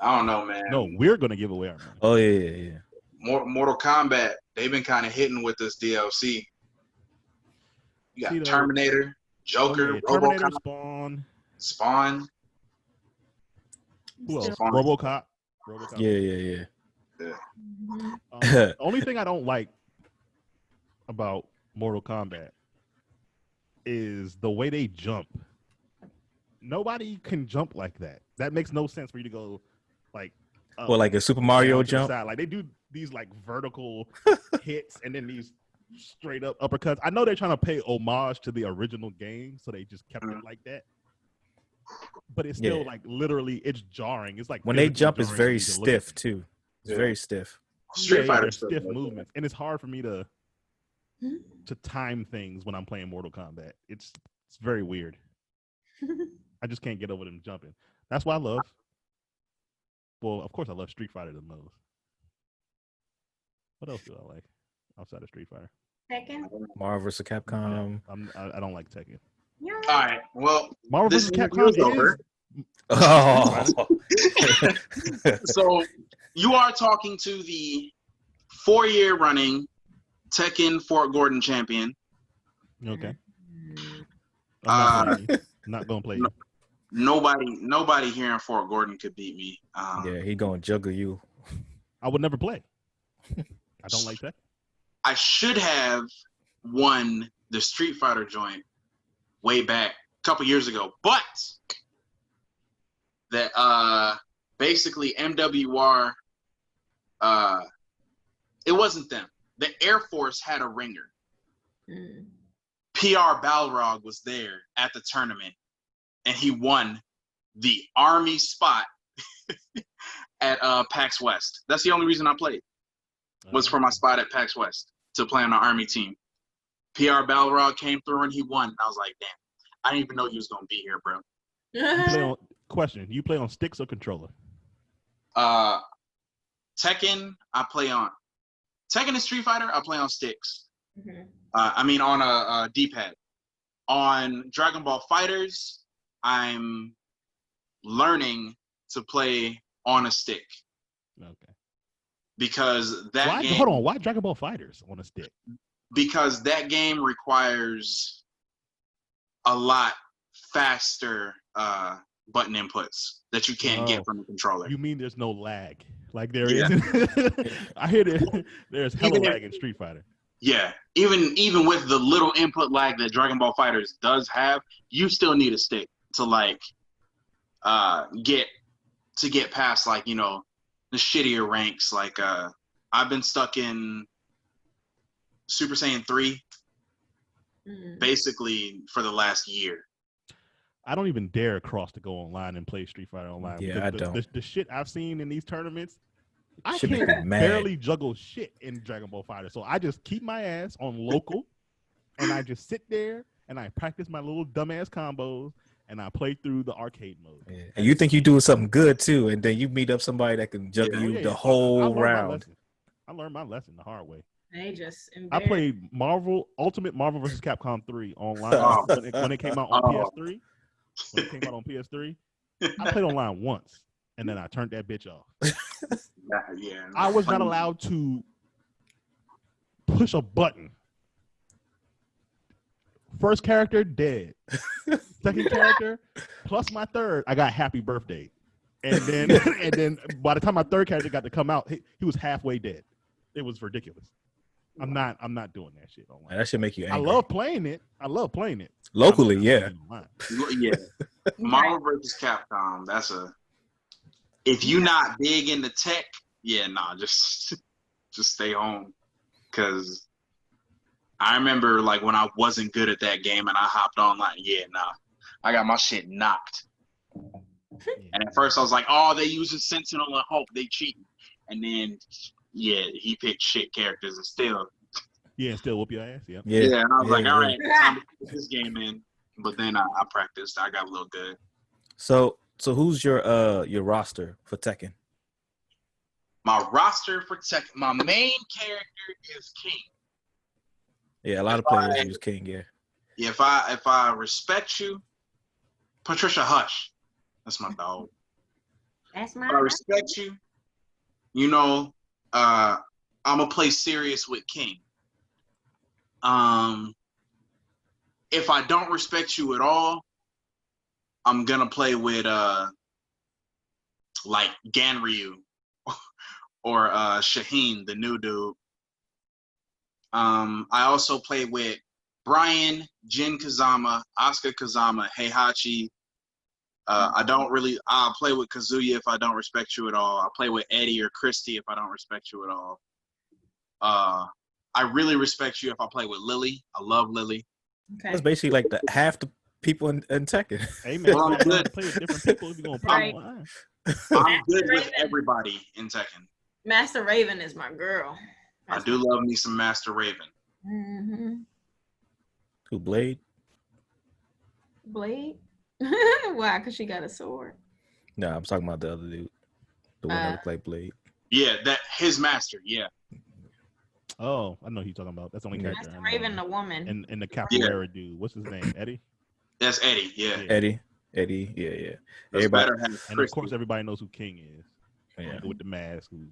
[SPEAKER 1] I don't know, man.
[SPEAKER 4] No, we're gonna give away our money.
[SPEAKER 2] Oh yeah.
[SPEAKER 1] Mortal Kombat, they've been kind of hitting with this DLC. You got
[SPEAKER 4] See, though-
[SPEAKER 1] Terminator, Joker,
[SPEAKER 4] Yeah, Terminator,
[SPEAKER 1] RoboCop,
[SPEAKER 4] Spawn.
[SPEAKER 1] Spawn.
[SPEAKER 4] Who else?
[SPEAKER 1] Spawn.
[SPEAKER 4] RoboCop.
[SPEAKER 2] Yeah.
[SPEAKER 3] Mhm.
[SPEAKER 4] The only thing I don't like about Mortal Kombat is the way they jump. Nobody can jump like that. That makes no sense for you to go like up,
[SPEAKER 2] Well, like a Super Mario
[SPEAKER 4] down to the
[SPEAKER 2] jump.
[SPEAKER 4] side. Like they do these like vertical hits and then these straight up uppercuts. I know they're trying to pay homage to the original game, so they just kept it like that. But it's still
[SPEAKER 2] Yeah.
[SPEAKER 4] like literally it's jarring. It's like
[SPEAKER 2] When they
[SPEAKER 4] physically
[SPEAKER 2] jump, it's
[SPEAKER 4] jarring for
[SPEAKER 2] very
[SPEAKER 4] you to look at.
[SPEAKER 2] stiff too. It's
[SPEAKER 1] Yeah.
[SPEAKER 2] very stiff.
[SPEAKER 1] Street
[SPEAKER 4] Yeah,
[SPEAKER 1] Fighter
[SPEAKER 4] they're
[SPEAKER 1] stuff
[SPEAKER 4] stiff
[SPEAKER 1] like that.
[SPEAKER 4] movements, and it's hard for me to time things when I'm playing Mortal Kombat. It's very weird. I just can't get over them jumping. That's why I love. Well, of course, I love Street Fighter the most. What else do I like outside of Street Fighter?
[SPEAKER 3] Tekken.
[SPEAKER 2] Marvel vs. Capcom.
[SPEAKER 4] I don't like Tekken.
[SPEAKER 3] Yeah.
[SPEAKER 1] All right. Well,
[SPEAKER 4] Marvel
[SPEAKER 1] This
[SPEAKER 4] vs.
[SPEAKER 1] interview
[SPEAKER 4] Capcom
[SPEAKER 1] is over.
[SPEAKER 2] Oh.
[SPEAKER 1] so you are talking to the 4-year running Tekken Fort Gordon champion.
[SPEAKER 4] Okay.
[SPEAKER 1] Uh,
[SPEAKER 4] I'm not gonna play you.
[SPEAKER 1] Nobody here in Fort Gordon could beat me.
[SPEAKER 2] Yeah, he gonna juggle you.
[SPEAKER 4] I would never play. I don't like that.
[SPEAKER 1] I should have won the Street Fighter joint way back a couple years ago, but that basically MWR it wasn't them. The Air Force had a ringer.
[SPEAKER 3] Mm.
[SPEAKER 1] PR Balrog was there at the tournament and he won the Army spot at PAX West. That's the only reason I played. Was for my spot at PAX West to play on the Army team. PR Balrog came through and he won. And I was like, damn, I didn't even know you was gonna be here, bro.
[SPEAKER 4] You play on, question: you play on sticks or controller?
[SPEAKER 1] Tekken, I play on Tekken and Street Fighter, I play on sticks.
[SPEAKER 3] Mhm.
[SPEAKER 1] I mean on a D-pad. On Dragon Ball Fighters, I'm learning to play on a stick
[SPEAKER 4] Okay.
[SPEAKER 1] because that
[SPEAKER 4] Why?
[SPEAKER 1] game,
[SPEAKER 4] Hold on. Why Dragon Ball Fighters on a stick?
[SPEAKER 1] because that game requires a lot faster button inputs that you can't
[SPEAKER 4] Oh.
[SPEAKER 1] get from the controller.
[SPEAKER 4] You mean there's no lag? Like there
[SPEAKER 1] Yeah.
[SPEAKER 4] is. I hear there's hella
[SPEAKER 1] Even if-
[SPEAKER 4] lag in Street Fighter.
[SPEAKER 1] Yeah, even with the little input lag that Dragon Ball Fighters does have, you still need a stick to like get past like, you know, the shittier ranks. Like I've been stuck in Super Saiyan 3
[SPEAKER 3] Mm.
[SPEAKER 1] basically for the last year.
[SPEAKER 4] I don't even dare cross to go online and play Street Fighter online.
[SPEAKER 2] Yeah,
[SPEAKER 4] because
[SPEAKER 2] I don't.
[SPEAKER 4] The shit I've seen in these tournaments, I
[SPEAKER 2] Shit make
[SPEAKER 4] can't
[SPEAKER 2] me mad.
[SPEAKER 4] barely juggle shit in Dragon Ball Fighter. So I just keep my ass on local, and I just sit there and I practice my little dumbass combos, and I play through the arcade mode.
[SPEAKER 2] Yeah. And you think you're doing something good too, and then you meet up somebody that can juggle
[SPEAKER 1] Yeah.
[SPEAKER 2] you
[SPEAKER 4] Yeah,
[SPEAKER 2] the
[SPEAKER 4] I
[SPEAKER 2] whole
[SPEAKER 4] learned my
[SPEAKER 2] round.
[SPEAKER 4] lesson. I learned my lesson the hard way.
[SPEAKER 3] They just
[SPEAKER 4] I
[SPEAKER 3] embarrassed.
[SPEAKER 4] played Ultimate Marvel vs. Capcom 3 online
[SPEAKER 1] Oh.
[SPEAKER 4] when it came out on
[SPEAKER 1] Oh.
[SPEAKER 4] PS3. When it came out on PS3, I played online once, and then I turned that bitch off.
[SPEAKER 1] Yeah.
[SPEAKER 4] I was not allowed to push a button First character dead. Second character plus my third, I got happy birthday. And then and then by the time my third character got to come out, he was halfway dead. It was ridiculous. I'm not doing that shit online.
[SPEAKER 2] Man, that should make you
[SPEAKER 4] I
[SPEAKER 2] angry.
[SPEAKER 4] love playing it.
[SPEAKER 2] Locally,
[SPEAKER 4] I'm not
[SPEAKER 2] yeah.
[SPEAKER 4] playing it online.
[SPEAKER 1] Yeah. Marvel vs. Capcom. That's a. If you not big into tech, yeah, nah, just stay home. Cause I remember like when I wasn't good at that game and I hopped on like, yeah, nah, I got my shit knocked. And at first I was like, oh, they using Sentinel and Hulk, they cheating. And then, yeah, he picked shit characters and still.
[SPEAKER 4] Yeah, still whoop your ass. Yeah.
[SPEAKER 1] Yeah, and I was like,
[SPEAKER 2] yeah.
[SPEAKER 1] all right, time to put this game in. But then I practiced. I got a little good.
[SPEAKER 2] So who's your roster for Tekken?
[SPEAKER 1] My roster for Tekken, my main character is King.
[SPEAKER 2] Yeah, a lot of players use King. Yeah.
[SPEAKER 1] Yeah, if I respect you, Patricia Hush. That's my dog.
[SPEAKER 3] That's
[SPEAKER 1] If I respect you, you know, I'm gonna play serious with King. If I don't respect you at all, I'm gonna play with like Ganryu or Shaheen, the new dude. I also play with Brian, Jin Kazama, Asuka Kazama, Heihachi. I'll play with Kazuya if I don't respect you at all. I'll play with Eddie or Christy if I don't respect you at all. I really respect you if I play with Lily. I love Lily.
[SPEAKER 3] Okay.
[SPEAKER 2] That's basically like the half the people in Tekken.
[SPEAKER 4] Hey man,
[SPEAKER 1] Well,
[SPEAKER 4] you
[SPEAKER 1] I'm
[SPEAKER 4] gotta
[SPEAKER 1] good.
[SPEAKER 4] play with different people if you're gonna play
[SPEAKER 3] Right.
[SPEAKER 4] online.
[SPEAKER 1] I'm good with
[SPEAKER 3] Raven.
[SPEAKER 1] everybody in Tekken.
[SPEAKER 3] Master Raven is my girl.
[SPEAKER 1] I do love me some Master Raven.
[SPEAKER 3] Mm-hmm.
[SPEAKER 2] Who Blade?
[SPEAKER 3] Blade? Why? Because she got a sword.
[SPEAKER 2] No, I'm talking about the other dude, the one that looked like Blade.
[SPEAKER 1] Yeah, that his master. Yeah,
[SPEAKER 4] Oh, I know who you're talking about. That's the only character.
[SPEAKER 3] Master
[SPEAKER 4] I know.
[SPEAKER 3] Raven, the woman.
[SPEAKER 4] And the capoeira dude. What's his name? Eddie.
[SPEAKER 1] that's Eddie. Yeah,
[SPEAKER 4] Yeah.
[SPEAKER 2] Eddie, yeah.
[SPEAKER 1] that's
[SPEAKER 2] Everybody,
[SPEAKER 1] better have
[SPEAKER 4] And of
[SPEAKER 1] Christy.
[SPEAKER 4] course, everybody knows who King is.
[SPEAKER 2] yeah.
[SPEAKER 4] With the mask, who's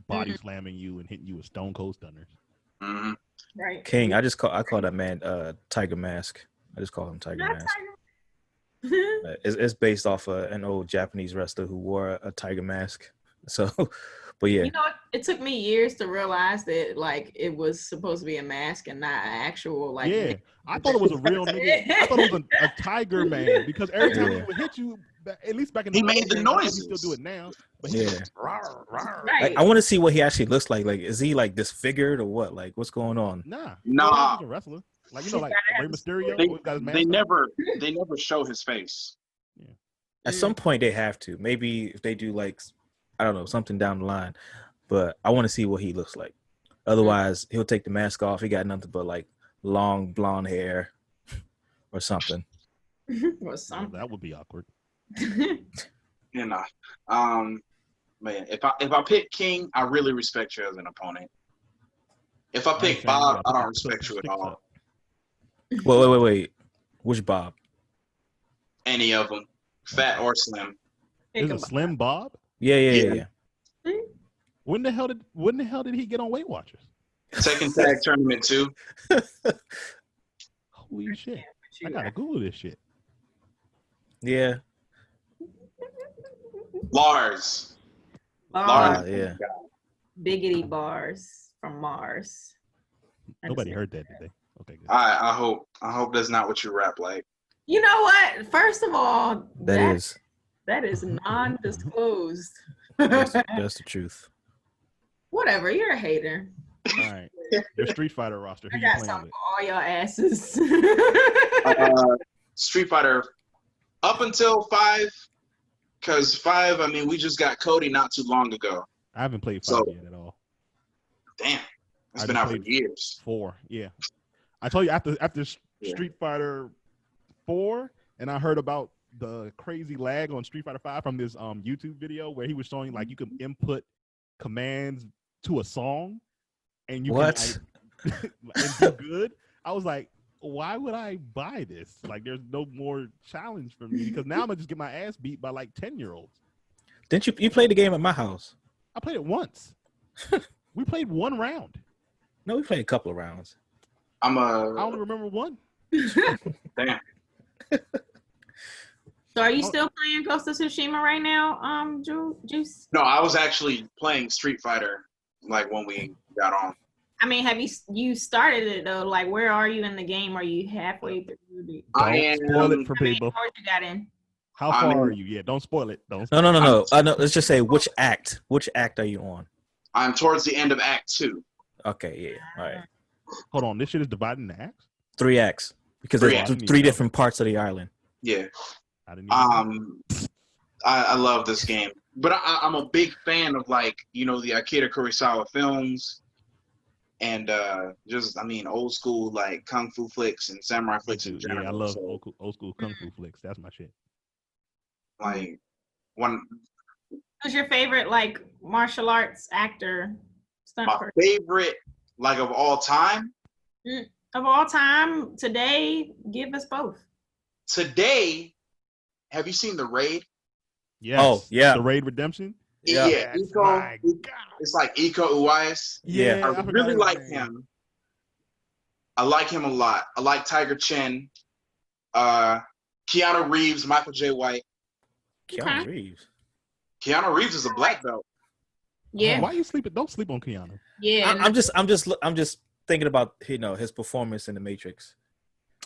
[SPEAKER 4] body slamming you and hitting you with stone cold stunners.
[SPEAKER 1] Mhm.
[SPEAKER 3] Right.
[SPEAKER 2] King. I call that man Tiger Mask. I just call him Tiger
[SPEAKER 3] Not
[SPEAKER 2] Mask.
[SPEAKER 3] Tiger.
[SPEAKER 2] It's based off an old Japanese wrestler who wore a tiger mask. So, but yeah,
[SPEAKER 3] You know, it took me years to realize that like it was supposed to be a mask and not an actual like.
[SPEAKER 4] Yeah, I thought it was a real nigga. I thought it was a tiger man because every time he
[SPEAKER 2] Yeah.
[SPEAKER 4] would hit you, at least back in
[SPEAKER 1] He
[SPEAKER 4] the
[SPEAKER 1] made
[SPEAKER 4] old
[SPEAKER 1] the
[SPEAKER 4] days, I don't know if
[SPEAKER 1] noises.
[SPEAKER 4] He still do it now, but he
[SPEAKER 2] Yeah.
[SPEAKER 4] was rawr, rawr.
[SPEAKER 3] Right.
[SPEAKER 2] like, I want to see what he actually looks like. Like, is he like disfigured or what? Like, what's going on?
[SPEAKER 4] Nah,
[SPEAKER 1] Nah.
[SPEAKER 4] he's a wrestler. Like you know, like
[SPEAKER 3] gotta
[SPEAKER 4] Rey
[SPEAKER 3] have
[SPEAKER 4] Mysterio.
[SPEAKER 1] They,
[SPEAKER 4] always got his mask
[SPEAKER 1] they
[SPEAKER 4] on.
[SPEAKER 1] never show his face.
[SPEAKER 2] At some point, they have to. Maybe if they do like, I don't know, something down the line. But I want to see what he looks like. Otherwise, he'll take the mask off. He got nothing but like long blonde hair or something.
[SPEAKER 3] or
[SPEAKER 4] Well,
[SPEAKER 3] something.
[SPEAKER 4] that would be awkward.
[SPEAKER 1] You know, man, if I pick King, I really respect you as an opponent. If I pick Bob, I don't respect you at all.
[SPEAKER 2] Wait. Which Bob?
[SPEAKER 1] Any of them, fat or slim.
[SPEAKER 4] Is it Slim Bob?
[SPEAKER 2] Yeah.
[SPEAKER 4] When the hell did he get on Weight Watchers?
[SPEAKER 1] Second tag tournament too.
[SPEAKER 4] Holy shit! I gotta Google this shit.
[SPEAKER 2] Yeah.
[SPEAKER 1] Lars.
[SPEAKER 3] Bars,
[SPEAKER 2] Yeah.
[SPEAKER 3] biggity bars from Mars.
[SPEAKER 4] Nobody heard that, did they? Okay, good.
[SPEAKER 1] I hope that's not what you rap like.
[SPEAKER 3] You know what? First of all,
[SPEAKER 2] That is.
[SPEAKER 3] that is non-disclosed.
[SPEAKER 2] That's the truth.
[SPEAKER 3] Whatever, you're a hater.
[SPEAKER 4] All right, your Street Fighter roster. Who
[SPEAKER 3] I
[SPEAKER 4] you
[SPEAKER 3] got
[SPEAKER 4] playing
[SPEAKER 3] something
[SPEAKER 4] with?
[SPEAKER 3] for all your asses.
[SPEAKER 1] Street Fighter up until 5, because 5, I mean, we just got Cody not too long ago.
[SPEAKER 4] I haven't played
[SPEAKER 1] So-
[SPEAKER 4] 5 yet at all.
[SPEAKER 1] Damn, it's
[SPEAKER 4] I
[SPEAKER 1] been
[SPEAKER 4] just
[SPEAKER 1] out for
[SPEAKER 4] played
[SPEAKER 1] years.
[SPEAKER 4] 4, yeah. I told you after
[SPEAKER 1] Yeah.
[SPEAKER 4] Street Fighter 4, and I heard about the crazy lag on Street Fighter 5 from this YouTube video where he was showing like you can input commands to a song, and you
[SPEAKER 2] What?
[SPEAKER 4] can like, and do good. I was like, why would I buy this? Like, there's no more challenge for me because now I'm gonna just get my ass beat by like 10-year-olds.
[SPEAKER 2] Didn't you played the game at my house?
[SPEAKER 4] I played it once. We played one round.
[SPEAKER 2] No, we played a couple of rounds.
[SPEAKER 1] I'm
[SPEAKER 4] I
[SPEAKER 1] a
[SPEAKER 4] only remember one.
[SPEAKER 1] Damn.
[SPEAKER 3] So are you still playing Ghost of Tsushima right now, Juice?
[SPEAKER 1] No, I was actually playing Street Fighter like when we got on.
[SPEAKER 3] I mean, have you started it though? Like, where are you in the game? Are you halfway through?
[SPEAKER 1] I
[SPEAKER 4] Don't spoil
[SPEAKER 1] am-
[SPEAKER 4] it for
[SPEAKER 3] How many
[SPEAKER 4] people.
[SPEAKER 3] hours you got in?
[SPEAKER 4] How
[SPEAKER 1] I
[SPEAKER 4] far
[SPEAKER 1] mean-
[SPEAKER 4] are you? Yeah, don't spoil it. Don't.
[SPEAKER 2] No.
[SPEAKER 1] I'm-
[SPEAKER 2] No. Let's just say which act. Which act are you on?
[SPEAKER 1] I'm towards the end of Act 2.
[SPEAKER 2] Okay, yeah. All right.
[SPEAKER 4] Hold on. This shit is divided into acts.
[SPEAKER 2] 3 acts because
[SPEAKER 1] Three
[SPEAKER 2] there's
[SPEAKER 4] acts.
[SPEAKER 2] three different parts of the island.
[SPEAKER 1] Yeah.
[SPEAKER 4] I didn't. Even know.
[SPEAKER 1] I love this game, but I'm a big fan of the Akira Kurosawa films, and old school like kung fu flicks and samurai flicks in general.
[SPEAKER 4] Yeah, I love
[SPEAKER 1] So,
[SPEAKER 4] old school kung fu flicks. That's my shit.
[SPEAKER 1] like one
[SPEAKER 3] Who's your favorite like martial arts actor? Stunt
[SPEAKER 1] my
[SPEAKER 3] person?
[SPEAKER 1] favorite of all time.
[SPEAKER 3] Of all time today? Give us both.
[SPEAKER 1] Today, have you seen The Raid?
[SPEAKER 4] Yes.
[SPEAKER 2] Oh, yeah.
[SPEAKER 4] The Raid Redemption.
[SPEAKER 2] Yeah.
[SPEAKER 4] That's my God.
[SPEAKER 1] It's like Iko Uwais.
[SPEAKER 2] Yeah.
[SPEAKER 1] I
[SPEAKER 4] forgot
[SPEAKER 1] really
[SPEAKER 4] his
[SPEAKER 1] like
[SPEAKER 4] name.
[SPEAKER 1] him. I like him a lot. I like Tiger Chen, Keanu Reeves, Michael J. White.
[SPEAKER 2] Keanu Reeves.
[SPEAKER 1] Keanu Reeves is a black belt.
[SPEAKER 3] Yeah,
[SPEAKER 4] Why you sleeping? Don't sleep on Keanu.
[SPEAKER 3] yeah.
[SPEAKER 2] I'm just thinking about his performance in The Matrix.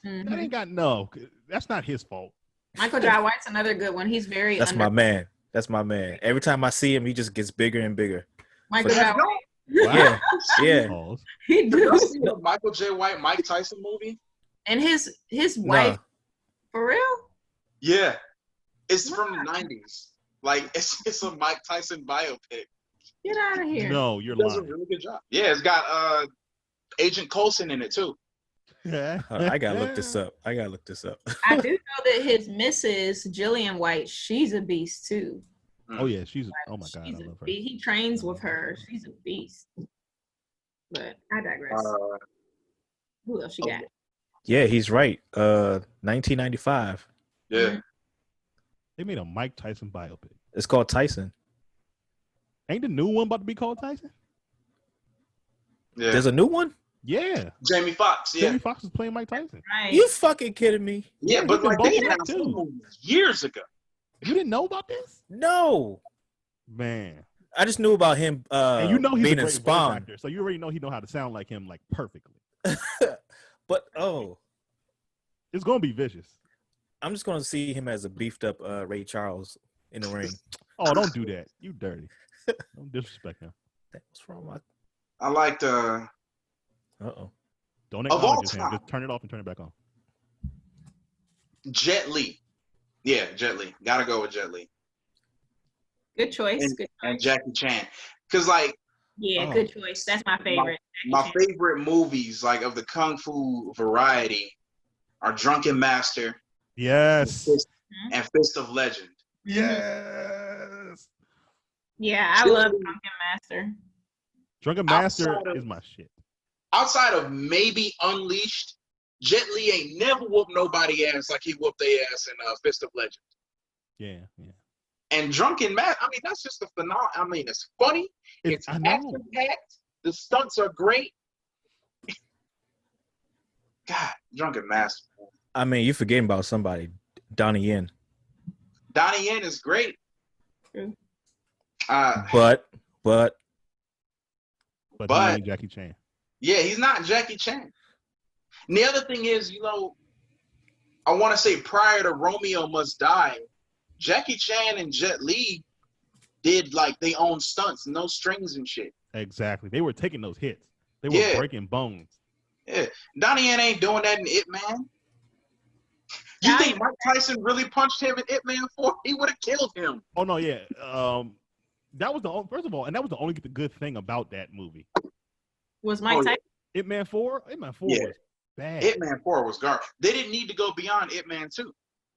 [SPEAKER 3] Mhm.
[SPEAKER 4] That ain't got no. That's not his fault.
[SPEAKER 3] Michael J. White's another good one. He's very.
[SPEAKER 2] That's my man. That's my man. Every time I see him, he just gets bigger and bigger.
[SPEAKER 3] Michael
[SPEAKER 2] But-
[SPEAKER 3] J. White.
[SPEAKER 2] Yeah, yeah.
[SPEAKER 4] Pause.
[SPEAKER 3] He
[SPEAKER 1] Did you
[SPEAKER 3] do.
[SPEAKER 1] see the Michael J. White, Mike Tyson movie?
[SPEAKER 3] And his
[SPEAKER 2] Nah.
[SPEAKER 3] wife, for real?
[SPEAKER 1] Yeah, it's from the '90s. Like it's a Mike Tyson biopic.
[SPEAKER 3] Get out of here.
[SPEAKER 4] No, you're
[SPEAKER 1] He does a
[SPEAKER 4] lying.
[SPEAKER 1] really good job. Yeah, it's got Agent Coulson in it too.
[SPEAKER 2] I gotta look this up.
[SPEAKER 3] I do know that his Mrs. Jillian White, she's a beast too.
[SPEAKER 4] Oh yeah, she's. Oh my god,
[SPEAKER 3] She's
[SPEAKER 4] I
[SPEAKER 3] a
[SPEAKER 4] love her.
[SPEAKER 3] beast. He trains with her. She's a beast. But I digress. Who else you got?
[SPEAKER 2] Yeah, he's right. 1995.
[SPEAKER 1] Yeah,
[SPEAKER 4] They made a Mike Tyson biopic.
[SPEAKER 2] It's called Tyson.
[SPEAKER 4] Ain't the new one about to be called Tyson?
[SPEAKER 1] yeah.
[SPEAKER 2] There's a new one?
[SPEAKER 4] Yeah.
[SPEAKER 1] Jamie Foxx. Yeah,
[SPEAKER 4] Jamie Foxx is playing Mike Tyson.
[SPEAKER 3] Right.
[SPEAKER 2] You fucking kidding me?
[SPEAKER 1] yeah,
[SPEAKER 4] Yeah,
[SPEAKER 1] but
[SPEAKER 4] he
[SPEAKER 1] like
[SPEAKER 4] been
[SPEAKER 1] they
[SPEAKER 4] bulking up,
[SPEAKER 1] announced
[SPEAKER 4] too.
[SPEAKER 1] the movie years ago.
[SPEAKER 4] You didn't know about this?
[SPEAKER 2] No.
[SPEAKER 4] Man.
[SPEAKER 2] I just knew about him
[SPEAKER 4] And you know he's a
[SPEAKER 2] being in
[SPEAKER 4] great voice
[SPEAKER 2] Spawn.
[SPEAKER 4] actor, so you already know he know how to sound like him like perfectly.
[SPEAKER 2] But
[SPEAKER 4] It's gonna be vicious.
[SPEAKER 2] I'm just gonna see him as a beefed up Ray Charles in the ring.
[SPEAKER 4] Oh, don't do that. You dirty. Don't disrespect him.
[SPEAKER 2] What's wrong with
[SPEAKER 1] I liked
[SPEAKER 2] uh-oh.
[SPEAKER 4] Don't
[SPEAKER 1] Of all
[SPEAKER 4] acknowledge his hand.
[SPEAKER 1] time.
[SPEAKER 4] Just turn it off and turn it back on.
[SPEAKER 1] Jet Li. Yeah, Jet Li. Gotta go with Jet Li
[SPEAKER 3] Good choice.
[SPEAKER 1] and,
[SPEAKER 3] Good
[SPEAKER 1] and
[SPEAKER 3] choice.
[SPEAKER 1] Jackie Chan. Cause like
[SPEAKER 3] Yeah,
[SPEAKER 4] Oh.
[SPEAKER 3] good choice. That's my favorite.
[SPEAKER 1] my
[SPEAKER 3] Jackie Chan.
[SPEAKER 1] favorite movies, like of the kung fu variety, are Drunken Master
[SPEAKER 4] Yes.
[SPEAKER 1] and Fist of Legend.
[SPEAKER 3] Mhm.
[SPEAKER 4] Yes.
[SPEAKER 3] Yeah, I love Drunken Master.
[SPEAKER 4] Drunken Master
[SPEAKER 1] Outside of-
[SPEAKER 4] is my shit.
[SPEAKER 1] Outside of maybe Unleashed, Jet Li ain't never whooped nobody ass like he whooped their ass in Fist of Legend.
[SPEAKER 4] Yeah, yeah.
[SPEAKER 1] And Drunken Master, I mean, that's just a phenomenon. I mean, it's funny. It's
[SPEAKER 4] I know.
[SPEAKER 1] action-packed. The stunts are great. God, Drunken Master.
[SPEAKER 2] I mean, you forgetting about somebody, Donnie Yen.
[SPEAKER 1] Donnie Yen is great.
[SPEAKER 3] True.
[SPEAKER 2] But
[SPEAKER 4] But he
[SPEAKER 1] But-
[SPEAKER 4] ain't Jackie Chan.
[SPEAKER 1] Yeah, he's not Jackie Chan. And the other thing is, I want to say prior to Romeo Must Die, Jackie Chan and Jet Li did like their own stunts, no strings and shit.
[SPEAKER 4] Exactly. They were taking those hits. They were
[SPEAKER 1] Yeah.
[SPEAKER 4] breaking bones.
[SPEAKER 1] Yeah, Donnie Yen ain't doing that in Ip Man. You
[SPEAKER 3] Nah,
[SPEAKER 1] think Mike Tyson really punched him in Ip Man 4? He would have killed him.
[SPEAKER 4] Oh no, yeah. That was the first of all, and that was the only good thing about that movie.
[SPEAKER 3] Was Mike
[SPEAKER 1] Oh, yeah.
[SPEAKER 3] Tyson?
[SPEAKER 4] Ip Man 4? Ip Man 4
[SPEAKER 1] Yeah.
[SPEAKER 4] was bad.
[SPEAKER 1] Ip Man 4 was garbage. They didn't need to go beyond Ip Man 2.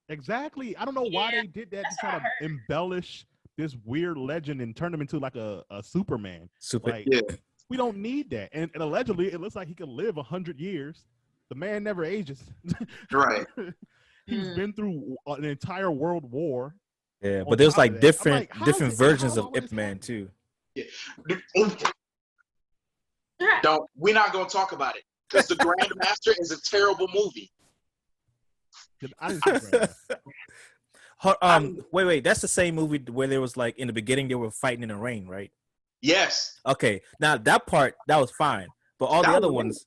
[SPEAKER 4] Exactly. I don't know why
[SPEAKER 3] Yeah,
[SPEAKER 4] they did that to
[SPEAKER 3] that's
[SPEAKER 4] try
[SPEAKER 3] what
[SPEAKER 4] to
[SPEAKER 3] I heard.
[SPEAKER 4] embellish this weird legend and turn him into like a Superman.
[SPEAKER 2] super.
[SPEAKER 4] Like
[SPEAKER 1] Yeah.
[SPEAKER 4] we don't need that. And allegedly it looks like he can live 100 years. The man never ages.
[SPEAKER 1] Right.
[SPEAKER 4] He's
[SPEAKER 3] Mm.
[SPEAKER 4] been through an entire world war.
[SPEAKER 2] Yeah,
[SPEAKER 4] On
[SPEAKER 2] but there's
[SPEAKER 4] top of
[SPEAKER 2] like
[SPEAKER 4] that, I'm
[SPEAKER 2] different
[SPEAKER 4] like, how
[SPEAKER 2] different
[SPEAKER 4] is it- how
[SPEAKER 2] versions of
[SPEAKER 4] all this
[SPEAKER 2] Ip Man
[SPEAKER 4] happened?
[SPEAKER 2] too.
[SPEAKER 1] We're not gonna talk about it because The Grandmaster is a terrible movie.
[SPEAKER 4] I didn't see Brad.
[SPEAKER 2] Wait. That's the same movie where there was like in the beginning they were fighting in the rain, right?
[SPEAKER 1] Yes.
[SPEAKER 2] Okay, now that part that was fine, but all the
[SPEAKER 1] That
[SPEAKER 2] other
[SPEAKER 1] was-
[SPEAKER 2] ones,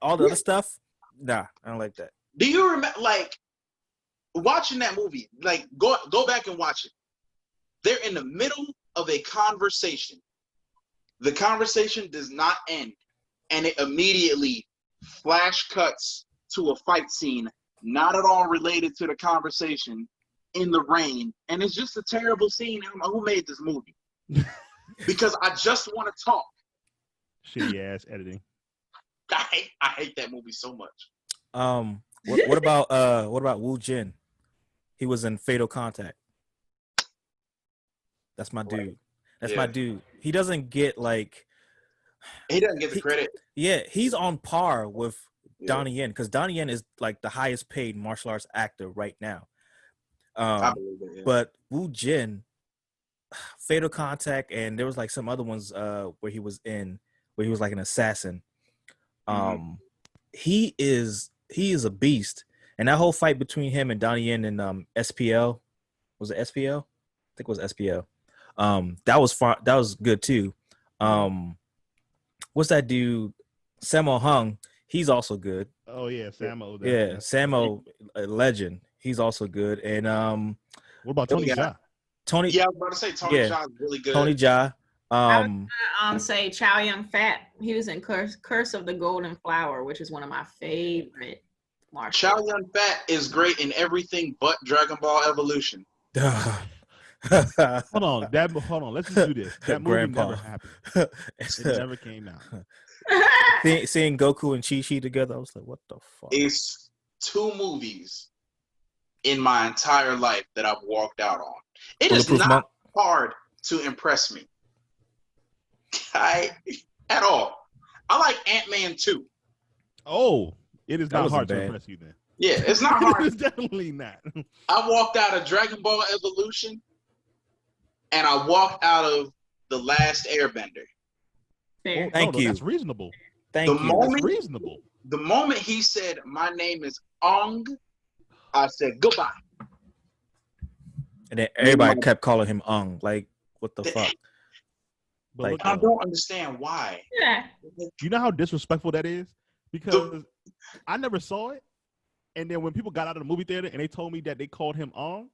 [SPEAKER 2] all the other stuff, nah, I don't like that.
[SPEAKER 1] Do you remember, like, watching that movie? Like, go back and watch it. They're in the middle of a conversation. The conversation does not end, and it immediately flash cuts to a fight scene, not at all related to the conversation, in the rain, and it's just a terrible scene. I don't know who made this movie, because I just want to talk.
[SPEAKER 4] Shitty ass editing.
[SPEAKER 1] I hate that movie so much.
[SPEAKER 2] What about Woo Jin? He was in Fatal Contact. That's my dude. That's my
[SPEAKER 1] Yeah.
[SPEAKER 2] dude. He doesn't get like,
[SPEAKER 1] He doesn't get the credit.
[SPEAKER 2] yeah, he's on par with
[SPEAKER 1] Yeah.
[SPEAKER 2] Donnie Yen because Donnie Yen is like the highest paid martial arts actor right now.
[SPEAKER 1] I believe it. Yeah.
[SPEAKER 2] But Woo Jin, Fatal Contact, and there was like some other ones where he was like an assassin. He is a beast, and that whole fight between him and Donnie Yen and SPL, was it SPL? I think it was SPL. That was far. That was good too. What's that dude? Sammo Hung. He's also good.
[SPEAKER 4] Oh yeah, Sammo.
[SPEAKER 2] Yeah, Sammo, a legend. He's also good. And
[SPEAKER 4] What about Tony Jaa?
[SPEAKER 2] Tony.
[SPEAKER 1] Yeah, I was about to say Tony
[SPEAKER 2] Yeah.
[SPEAKER 1] Jaa is really good.
[SPEAKER 2] Tony Jaa.
[SPEAKER 3] Say Chow Yun Fat. He was in Curse of the Golden Flower, which is one of my favorite martial.
[SPEAKER 1] Chow Yun Fat is great in everything but Dragon Ball Evolution.
[SPEAKER 4] Hold on. Let's just do this. That movie
[SPEAKER 2] Grandpa.
[SPEAKER 4] never happened. It never came out.
[SPEAKER 2] Seeing Goku and Chi-Chi together, I was like, what the fuck?
[SPEAKER 1] It's 2 movies in my entire life that I've walked out on. It is
[SPEAKER 2] Bulletproof
[SPEAKER 1] not
[SPEAKER 2] Monk?
[SPEAKER 1] hard to impress me. At all. I like Ant-Man 2.
[SPEAKER 4] Oh, it is
[SPEAKER 2] That
[SPEAKER 4] not
[SPEAKER 2] wasn't
[SPEAKER 4] hard to
[SPEAKER 2] bad.
[SPEAKER 4] impress you then.
[SPEAKER 1] Yeah, it's not hard.
[SPEAKER 4] It's definitely not.
[SPEAKER 1] I walked out of Dragon Ball Evolution, and I walked out of The Last Airbender.
[SPEAKER 3] Fair.
[SPEAKER 2] Thank you.
[SPEAKER 4] That's reasonable.
[SPEAKER 2] Thank
[SPEAKER 1] The
[SPEAKER 2] you.
[SPEAKER 1] moment-
[SPEAKER 4] That's reasonable.
[SPEAKER 1] The moment he said, "My name is Ong," I said, "Goodbye."
[SPEAKER 2] And then everybody kept calling him Ung. Like, what the fuck?
[SPEAKER 4] But
[SPEAKER 2] Like,
[SPEAKER 4] look,
[SPEAKER 1] I
[SPEAKER 4] though,
[SPEAKER 1] don't understand why.
[SPEAKER 3] Yeah.
[SPEAKER 4] you know how disrespectful that is? Because I never saw it. And then when people got out of the movie theater and they told me that they called him Ong,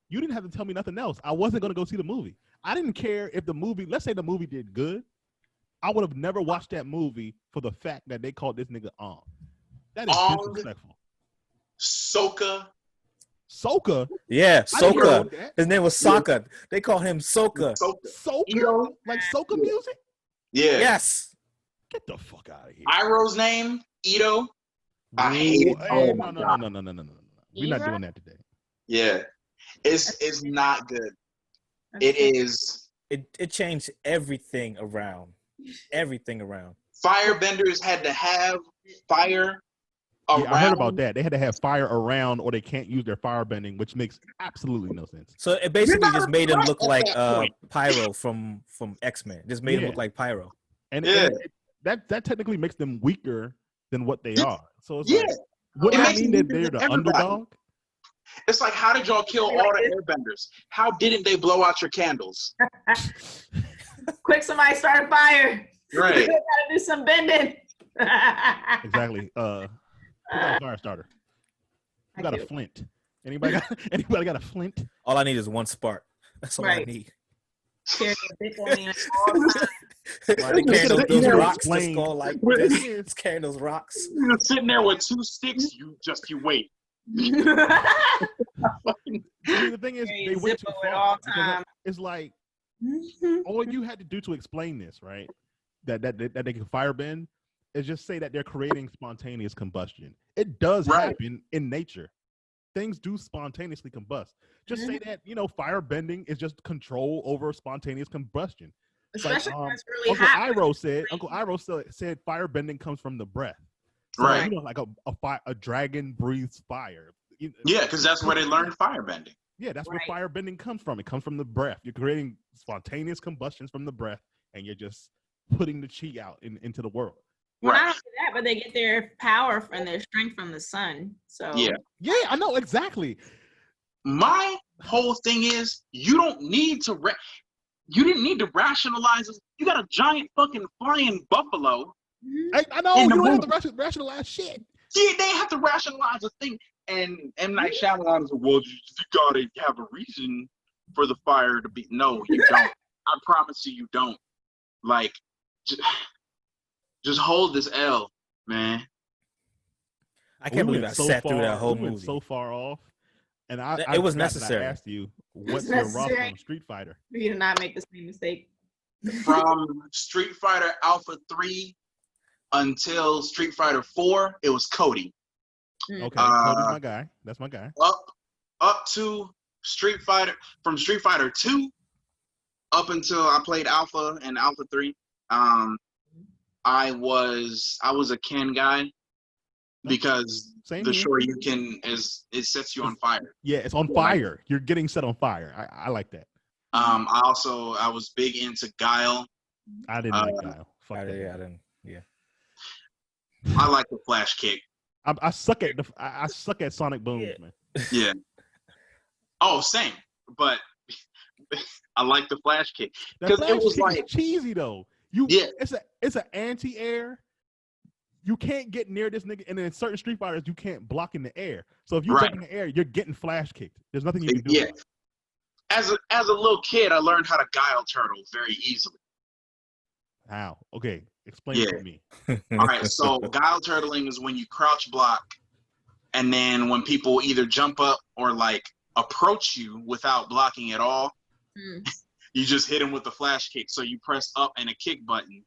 [SPEAKER 4] you didn't have to tell me nothing else. I wasn't going to go see the movie. I didn't care if the movie, let's say the movie did good. I would have never watched that movie for the fact that they called this nigga Ong. That is
[SPEAKER 1] Ong.
[SPEAKER 4] disrespectful.
[SPEAKER 1] Soka.
[SPEAKER 4] Soka?
[SPEAKER 2] Yeah,
[SPEAKER 4] I didn't know
[SPEAKER 2] Soka.
[SPEAKER 4] that.
[SPEAKER 2] His name was Sokka. They call him Soka.
[SPEAKER 4] Soka?
[SPEAKER 1] Ito.
[SPEAKER 4] Like Soka music?
[SPEAKER 1] Yeah.
[SPEAKER 2] Yes.
[SPEAKER 4] Get the fuck out of here.
[SPEAKER 1] Iroh's name, Ito. I hate it.
[SPEAKER 4] Hey,
[SPEAKER 1] Oh my
[SPEAKER 4] no. We're not
[SPEAKER 3] Ira?
[SPEAKER 4] doing that today.
[SPEAKER 1] Yeah. It's not good. It is.
[SPEAKER 2] It changed everything around. Everything around.
[SPEAKER 1] Firebenders had to have fire around.
[SPEAKER 4] Yeah, I heard about that. They had to have fire around or they can't use their fire bending, which makes absolutely no sense.
[SPEAKER 2] So it basically
[SPEAKER 1] not
[SPEAKER 2] just made him
[SPEAKER 1] right
[SPEAKER 2] look
[SPEAKER 1] at
[SPEAKER 2] like
[SPEAKER 1] that point.
[SPEAKER 2] Pyro from X-Men. Just made him
[SPEAKER 4] Yeah.
[SPEAKER 2] look like Pyro.
[SPEAKER 4] And
[SPEAKER 1] Yeah.
[SPEAKER 4] that technically makes them weaker than what they are. So it's
[SPEAKER 1] Yeah.
[SPEAKER 4] like, wouldn't
[SPEAKER 1] It
[SPEAKER 4] that
[SPEAKER 1] makes
[SPEAKER 4] mean
[SPEAKER 1] them
[SPEAKER 4] that
[SPEAKER 1] weaker
[SPEAKER 4] they're
[SPEAKER 1] than
[SPEAKER 4] the
[SPEAKER 1] everybody.
[SPEAKER 4] underdog?
[SPEAKER 1] It's like, how did y'all kill all the airbenders? How didn't they blow out your candles?
[SPEAKER 3] Quick, somebody start a fire.
[SPEAKER 1] Right.
[SPEAKER 3] We gotta do some bending.
[SPEAKER 4] Exactly. Who got a fire starter? Who got a flint? Anybody got a flint?
[SPEAKER 2] All I need is one spark. That's all I
[SPEAKER 3] Right.
[SPEAKER 2] need.
[SPEAKER 3] Carry a dick on me all the time.
[SPEAKER 2] They carrying those
[SPEAKER 1] Yeah.
[SPEAKER 2] rocks just
[SPEAKER 4] Explain.
[SPEAKER 2] go like
[SPEAKER 1] With-
[SPEAKER 2] this. Just carrying those rocks.
[SPEAKER 1] You're sitting there with 2 sticks. You wait.
[SPEAKER 4] See, the thing is,
[SPEAKER 3] Carry
[SPEAKER 4] they went too
[SPEAKER 3] Zippo at
[SPEAKER 4] far.
[SPEAKER 3] all
[SPEAKER 4] Because
[SPEAKER 3] time.
[SPEAKER 4] it's like all you had to do to explain this, right? That they can firebend is just say that they're creating spontaneous combustion. It does
[SPEAKER 1] Right.
[SPEAKER 4] happen in nature. Things do spontaneously combust. Just say that, firebending is just control over spontaneous combustion.
[SPEAKER 3] Especially
[SPEAKER 4] Like,
[SPEAKER 3] when it's really
[SPEAKER 4] Uncle
[SPEAKER 3] hot.
[SPEAKER 4] Iroh said firebending comes from the breath. So,
[SPEAKER 1] Right.
[SPEAKER 4] like a dragon breathes fire.
[SPEAKER 1] Yeah, because that's where they learned firebending.
[SPEAKER 4] Yeah, that's
[SPEAKER 3] Right.
[SPEAKER 4] where firebending comes from. It comes from the breath. You're creating spontaneous combustions from the breath, and you're just putting the chi out into the world.
[SPEAKER 3] Well,
[SPEAKER 1] Right.
[SPEAKER 3] not only that, but they get their power and their strength from the sun. So
[SPEAKER 1] Yeah.
[SPEAKER 4] Yeah, I know exactly.
[SPEAKER 1] My whole thing is you don't need to you didn't need to rationalize this. You got a giant fucking flying buffalo.
[SPEAKER 3] Mhm.
[SPEAKER 4] I know
[SPEAKER 1] In
[SPEAKER 4] you
[SPEAKER 1] the
[SPEAKER 4] don't have
[SPEAKER 1] movie.
[SPEAKER 4] to rationalize shit.
[SPEAKER 1] Yeah, they have to rationalize a thing. And M. Night Shyamalan is, well, you gotta have a reason for the fire to be. No, you don't. I promise you, you don't. Like, just hold this L, man.
[SPEAKER 2] I can't believe I sat through that whole
[SPEAKER 4] we went
[SPEAKER 2] movie.
[SPEAKER 4] so far off, and
[SPEAKER 2] It was
[SPEAKER 4] forgot that
[SPEAKER 2] necessary.
[SPEAKER 4] I asked you, what's
[SPEAKER 3] It's
[SPEAKER 4] your roster
[SPEAKER 3] necessary.
[SPEAKER 4] on Street Fighter?
[SPEAKER 3] for you to not make the same mistake.
[SPEAKER 1] From Street Fighter Alpha 3 until Street Fighter 4, it was Cody.
[SPEAKER 4] Okay, Cody's my guy. That's my guy.
[SPEAKER 1] Up to Street Fighter, from Street Fighter 2 up until I played Alpha and Alpha 3. I was a Ken guy because
[SPEAKER 4] Same
[SPEAKER 1] the
[SPEAKER 4] here.
[SPEAKER 1] Shoryuken it sets you on fire.
[SPEAKER 4] Yeah, it's on fire. You're getting set on fire. I like that.
[SPEAKER 1] I was big into Guile.
[SPEAKER 4] I didn't like Guile. Fuck
[SPEAKER 2] I
[SPEAKER 4] that.
[SPEAKER 2] didn't. Yeah.
[SPEAKER 1] I like the flash kick.
[SPEAKER 4] I suck at I suck at Sonic Booms,
[SPEAKER 2] Yeah.
[SPEAKER 4] man.
[SPEAKER 1] Yeah. Oh, same. But I like the flash kick
[SPEAKER 4] That
[SPEAKER 1] because it
[SPEAKER 4] flash
[SPEAKER 1] was
[SPEAKER 4] kick is
[SPEAKER 1] like,
[SPEAKER 4] cheesy though.
[SPEAKER 1] Yeah.
[SPEAKER 4] It's an anti-air. You can't get near this nigga, and in certain Street Fighters, you can't block in the air. So if you
[SPEAKER 1] Right.
[SPEAKER 4] jump in the air, you're getting flash kicked. There's nothing you can do.
[SPEAKER 1] Yeah.
[SPEAKER 4] About it.
[SPEAKER 1] As a little kid, I learned how to Guile turtle very easily.
[SPEAKER 4] How? Okay, explain it
[SPEAKER 1] Yeah.
[SPEAKER 4] to me.
[SPEAKER 1] All right, so Guile turtling is when you crouch block, and then when people either jump up or like approach you without blocking at all, you just hit them with the flash kick. So you press up and a kick button,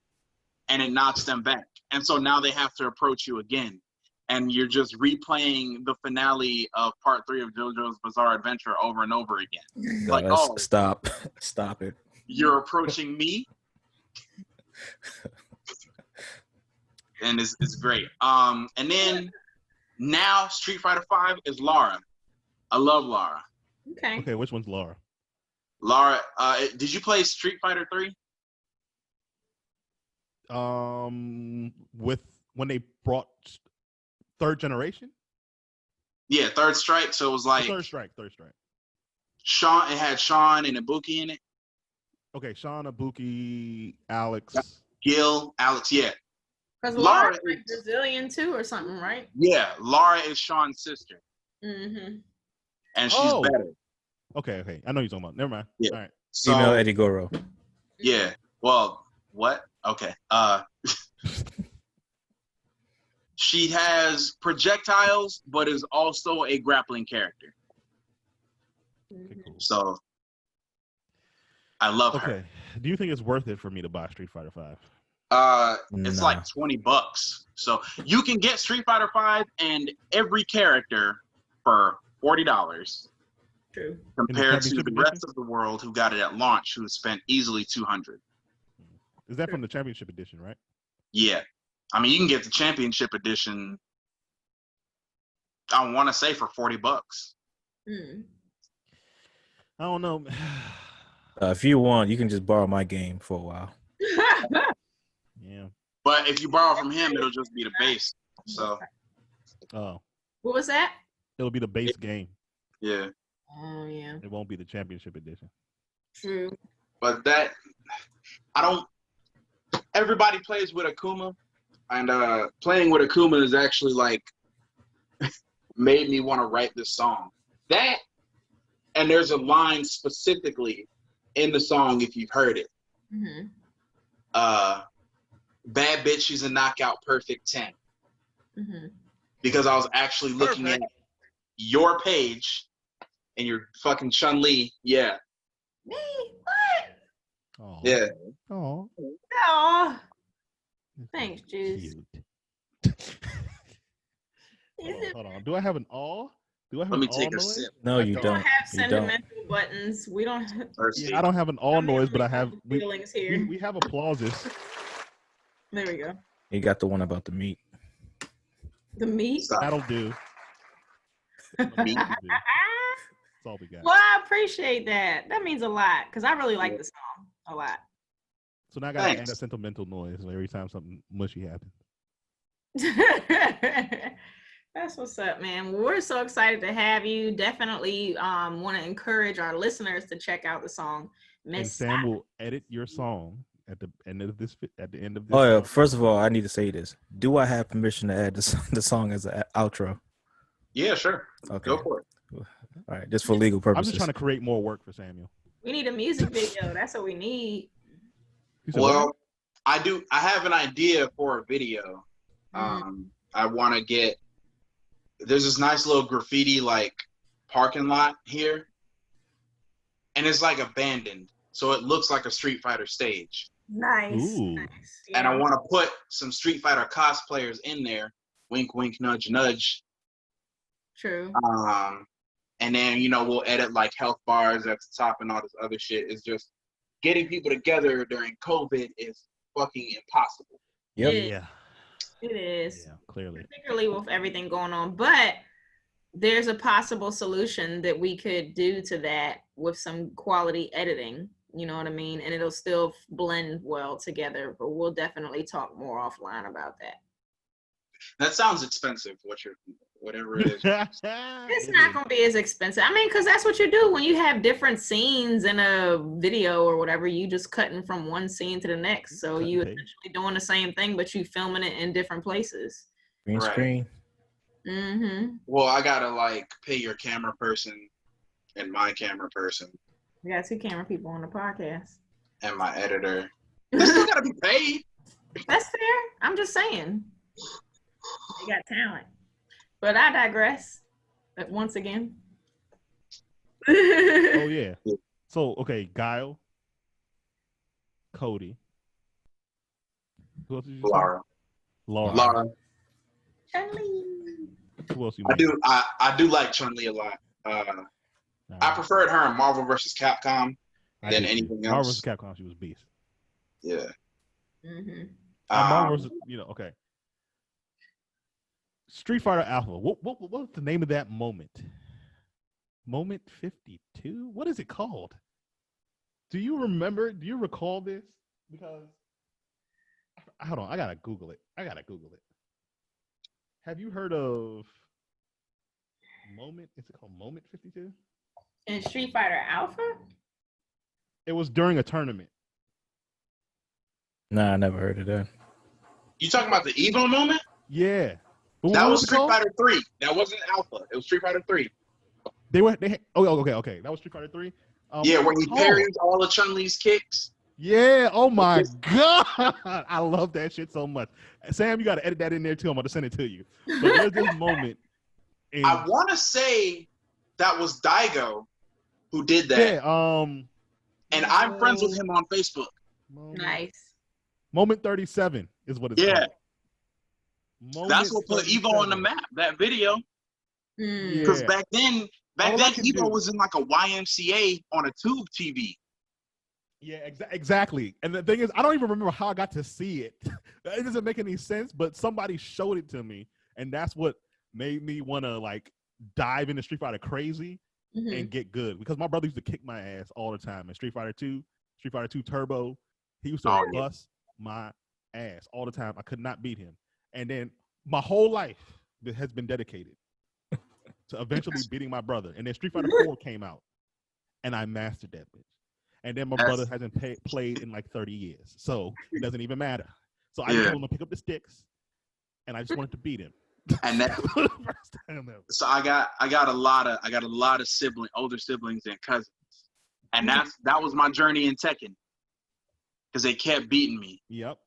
[SPEAKER 1] and it knocks them back. And so now they have to approach you again, and you're just replaying the finale of Part 3 of JoJo's Bizarre Adventure over and over again. Like, oh,
[SPEAKER 2] Stop it.
[SPEAKER 1] you're approaching me, and it's great. And then now Street Fighter 5 is Lara. I love Lara.
[SPEAKER 3] Okay.
[SPEAKER 4] Okay, which one's Laura?
[SPEAKER 1] Lara, did you play Street Fighter 3?
[SPEAKER 4] With when they brought third generation?
[SPEAKER 1] Yeah, Third Strike. So it was like
[SPEAKER 4] Third strike.
[SPEAKER 1] Sean. It had Sean and Ibuki in it.
[SPEAKER 4] Okay, Sean, Ibuki, Alex.
[SPEAKER 1] Gil, Alex. Yeah,
[SPEAKER 3] Because
[SPEAKER 1] Lara
[SPEAKER 3] Laura's like Brazilian too, or something, right?
[SPEAKER 1] yeah. Lara is Sean's sister,
[SPEAKER 3] Mm-hmm.
[SPEAKER 1] and she's better.
[SPEAKER 4] Okay. I know you're talking about. Never mind.
[SPEAKER 1] Yeah.
[SPEAKER 4] All right.
[SPEAKER 1] So
[SPEAKER 2] Email Eddie Goro.
[SPEAKER 1] yeah. Well, what? Okay. She has projectiles, but is also a grappling character.
[SPEAKER 4] Okay, cool.
[SPEAKER 1] So I love her.
[SPEAKER 4] Okay. Do you think it's worth it for me to buy Street Fighter 5?
[SPEAKER 1] It's
[SPEAKER 2] Nah.
[SPEAKER 1] like $20. So you can get Street Fighter 5 and every character for $40
[SPEAKER 3] True.
[SPEAKER 1] compared to
[SPEAKER 4] championship
[SPEAKER 1] the rest of the world who got it at launch, who spent easily $200.
[SPEAKER 4] Is that from the championship edition, right?
[SPEAKER 1] Yeah. I mean, you can get the championship edition, I want to say, for $40.
[SPEAKER 3] Mm.
[SPEAKER 4] I don't know.
[SPEAKER 2] If you want, you can just borrow my game for a while.
[SPEAKER 4] Yeah.
[SPEAKER 1] But if you borrow from him, it'll just be the base. So,
[SPEAKER 4] Oh,
[SPEAKER 3] What was that?
[SPEAKER 4] it'll be the base game.
[SPEAKER 1] yeah.
[SPEAKER 3] Oh yeah.
[SPEAKER 4] It won't be the championship edition.
[SPEAKER 3] True.
[SPEAKER 1] But everybody plays with Akuma, and playing with Akuma is actually like made me want to write this song. That, and there's a line specifically in the song, if you've heard it.
[SPEAKER 3] Mm-hmm.
[SPEAKER 1] Bad bitch, she's a knockout perfect 10.
[SPEAKER 3] Mm-hmm.
[SPEAKER 1] Because I was actually looking
[SPEAKER 3] Perfect.
[SPEAKER 1] at your page and your fucking Chun-Li. Yeah.
[SPEAKER 3] Me? What?
[SPEAKER 4] Oh.
[SPEAKER 1] Yeah.
[SPEAKER 4] Oh.
[SPEAKER 3] Oh. Thanks, Juice.
[SPEAKER 4] Hold on. Do I have an all? Do I have
[SPEAKER 1] Let me
[SPEAKER 4] an
[SPEAKER 1] take
[SPEAKER 4] all
[SPEAKER 1] a
[SPEAKER 4] noise?
[SPEAKER 1] sip.
[SPEAKER 2] No, you
[SPEAKER 3] We
[SPEAKER 2] don't.
[SPEAKER 3] don't have
[SPEAKER 2] You don't.
[SPEAKER 3] sentimental buttons. We don't have
[SPEAKER 1] Thirsty.
[SPEAKER 4] Yeah, I don't have an all noise, but I have
[SPEAKER 3] feelings here.
[SPEAKER 4] we have applauses.
[SPEAKER 3] There we go.
[SPEAKER 2] You got the one about the meat.
[SPEAKER 3] The meat.
[SPEAKER 1] Stop.
[SPEAKER 4] That'll do. That's all we got.
[SPEAKER 3] Well, I appreciate that. That means a lot because I really like the song a lot.
[SPEAKER 4] So now I gotta add a
[SPEAKER 1] Thanks.
[SPEAKER 4] sentimental noise every time something mushy happens.
[SPEAKER 3] That's what's up, man. We're so excited to have you. Definitely want to encourage our listeners to check out the song
[SPEAKER 4] And
[SPEAKER 3] Miss
[SPEAKER 4] Sam will edit your song at the end of this.
[SPEAKER 2] Oh yeah. First of all, I need to say this. Do I have permission to add the song as an outro?
[SPEAKER 1] Yeah, sure.
[SPEAKER 2] Okay.
[SPEAKER 1] Go for it.
[SPEAKER 2] All right, just for legal
[SPEAKER 4] I'm
[SPEAKER 2] purposes.
[SPEAKER 4] just trying to create more work for Samuel.
[SPEAKER 3] We need a music video. That's what we need.
[SPEAKER 4] You said what?
[SPEAKER 1] Well, I have an idea for a video. I want to get. There's this nice little graffiti like parking lot here, and it's like abandoned, so it looks like a Street Fighter stage.
[SPEAKER 3] Nice.
[SPEAKER 4] Ooh.
[SPEAKER 3] Nice.
[SPEAKER 1] And I
[SPEAKER 3] Yeah.
[SPEAKER 1] want to put some Street Fighter cosplayers in there. Wink, wink, nudge, nudge.
[SPEAKER 3] True.
[SPEAKER 1] And then we'll edit like health bars at the top and all this other shit. It's just getting people together during COVID is fucking impossible.
[SPEAKER 2] Yep.
[SPEAKER 4] Yeah.
[SPEAKER 3] It is.
[SPEAKER 4] Yeah. Clearly.
[SPEAKER 3] Particularly with everything going on. But there's a possible solution that we could do to that with some quality editing. You know what I mean? And it'll still blend well together. But we'll definitely talk more offline about that.
[SPEAKER 1] That sounds expensive. Whatever it is.
[SPEAKER 3] It's not going to be as expensive. I mean, because that's what you do when you have different scenes in a video or whatever. You just cutting from one scene to the next. So
[SPEAKER 4] Cut and
[SPEAKER 3] you
[SPEAKER 4] paste.
[SPEAKER 3] essentially doing the same thing, but you filming it in different places.
[SPEAKER 2] Green
[SPEAKER 1] Right.
[SPEAKER 2] screen.
[SPEAKER 3] Mm-hmm.
[SPEAKER 1] Well, I gotta like pay your camera person and my camera person
[SPEAKER 3] We got 2 camera people on the podcast.
[SPEAKER 1] and my editor. They still gotta be paid.
[SPEAKER 3] That's fair. I'm just saying. They got talent. But I digress. Once again.
[SPEAKER 4] Oh yeah. So okay, Guile, Cody. Who else did you say?
[SPEAKER 1] Laura.
[SPEAKER 4] Laura.
[SPEAKER 3] Chun-Li.
[SPEAKER 4] Who else you?
[SPEAKER 1] I do like Chun-Li a lot. I preferred her in Marvel vs. Capcom than anything
[SPEAKER 4] Marvel
[SPEAKER 1] else.
[SPEAKER 4] vs. Capcom, she was beast.
[SPEAKER 1] Yeah.
[SPEAKER 3] Mm-hmm.
[SPEAKER 4] Marvel vs. Okay. Street Fighter Alpha. What was the name of that moment? Moment 52? What is it called? Do you remember? Do you recall this? Because hold on, I gotta Google it. Have you heard of Moment? Is it called Moment 52?
[SPEAKER 3] In Street Fighter Alpha?
[SPEAKER 4] It was during a tournament.
[SPEAKER 2] Nah, I never heard of that.
[SPEAKER 1] You talking about the Evo moment?
[SPEAKER 4] Yeah. But
[SPEAKER 1] That
[SPEAKER 4] what
[SPEAKER 1] was
[SPEAKER 4] it
[SPEAKER 1] Street
[SPEAKER 4] called?
[SPEAKER 1] Fighter 3. That wasn't Alpha. It was Street Fighter 3.
[SPEAKER 4] Okay. That was Street Fighter 3.
[SPEAKER 1] Yeah,
[SPEAKER 4] What
[SPEAKER 1] where
[SPEAKER 4] was
[SPEAKER 1] he
[SPEAKER 4] it called?
[SPEAKER 1] parries all of Chun-Li's kicks.
[SPEAKER 4] Yeah. Oh my god, I love that shit so much. Sam, you got to edit that in there too. I'm about to send it to you. But there's this moment. In,
[SPEAKER 1] I want to say that was Daigo who did that.
[SPEAKER 4] yeah.
[SPEAKER 1] And I'm friends with him on Facebook.
[SPEAKER 3] Nice.
[SPEAKER 4] Moment 37 is what it's
[SPEAKER 1] Yeah.
[SPEAKER 4] called. Moment
[SPEAKER 1] That's what put Evo on the
[SPEAKER 4] 37.
[SPEAKER 1] map, that video.
[SPEAKER 3] Mm.
[SPEAKER 1] Because
[SPEAKER 4] Yeah.
[SPEAKER 1] back then
[SPEAKER 4] All I can
[SPEAKER 1] Evo
[SPEAKER 4] do-
[SPEAKER 1] was in like a YMCA on a tube TV.
[SPEAKER 4] Yeah, exactly. And the thing is, I don't even remember how I got to see it. It doesn't make any sense, but somebody showed it to me, and that's what made me want to like dive into Street Fighter crazy
[SPEAKER 3] Mhm.
[SPEAKER 4] and get good. Because my brother used to kick my ass all the time in Street Fighter 2, Street Fighter 2 Turbo. He used to
[SPEAKER 1] Oh, yeah.
[SPEAKER 4] bust my ass all the time. I could not beat him. And then my whole life has been dedicated to eventually beating my brother. And then Street Fighter 4 came out, and I mastered that bitch. And then my
[SPEAKER 1] That's-
[SPEAKER 4] brother hasn't played in like 30 years, so it doesn't even matter. So I
[SPEAKER 1] Yeah.
[SPEAKER 4] just told him to pick up the sticks, and I just wanted to beat him.
[SPEAKER 1] And that
[SPEAKER 4] For the first time ever.
[SPEAKER 1] so I got a lot of older siblings and cousins. And that was my journey in Tekken. Because they kept beating me.
[SPEAKER 4] Yep.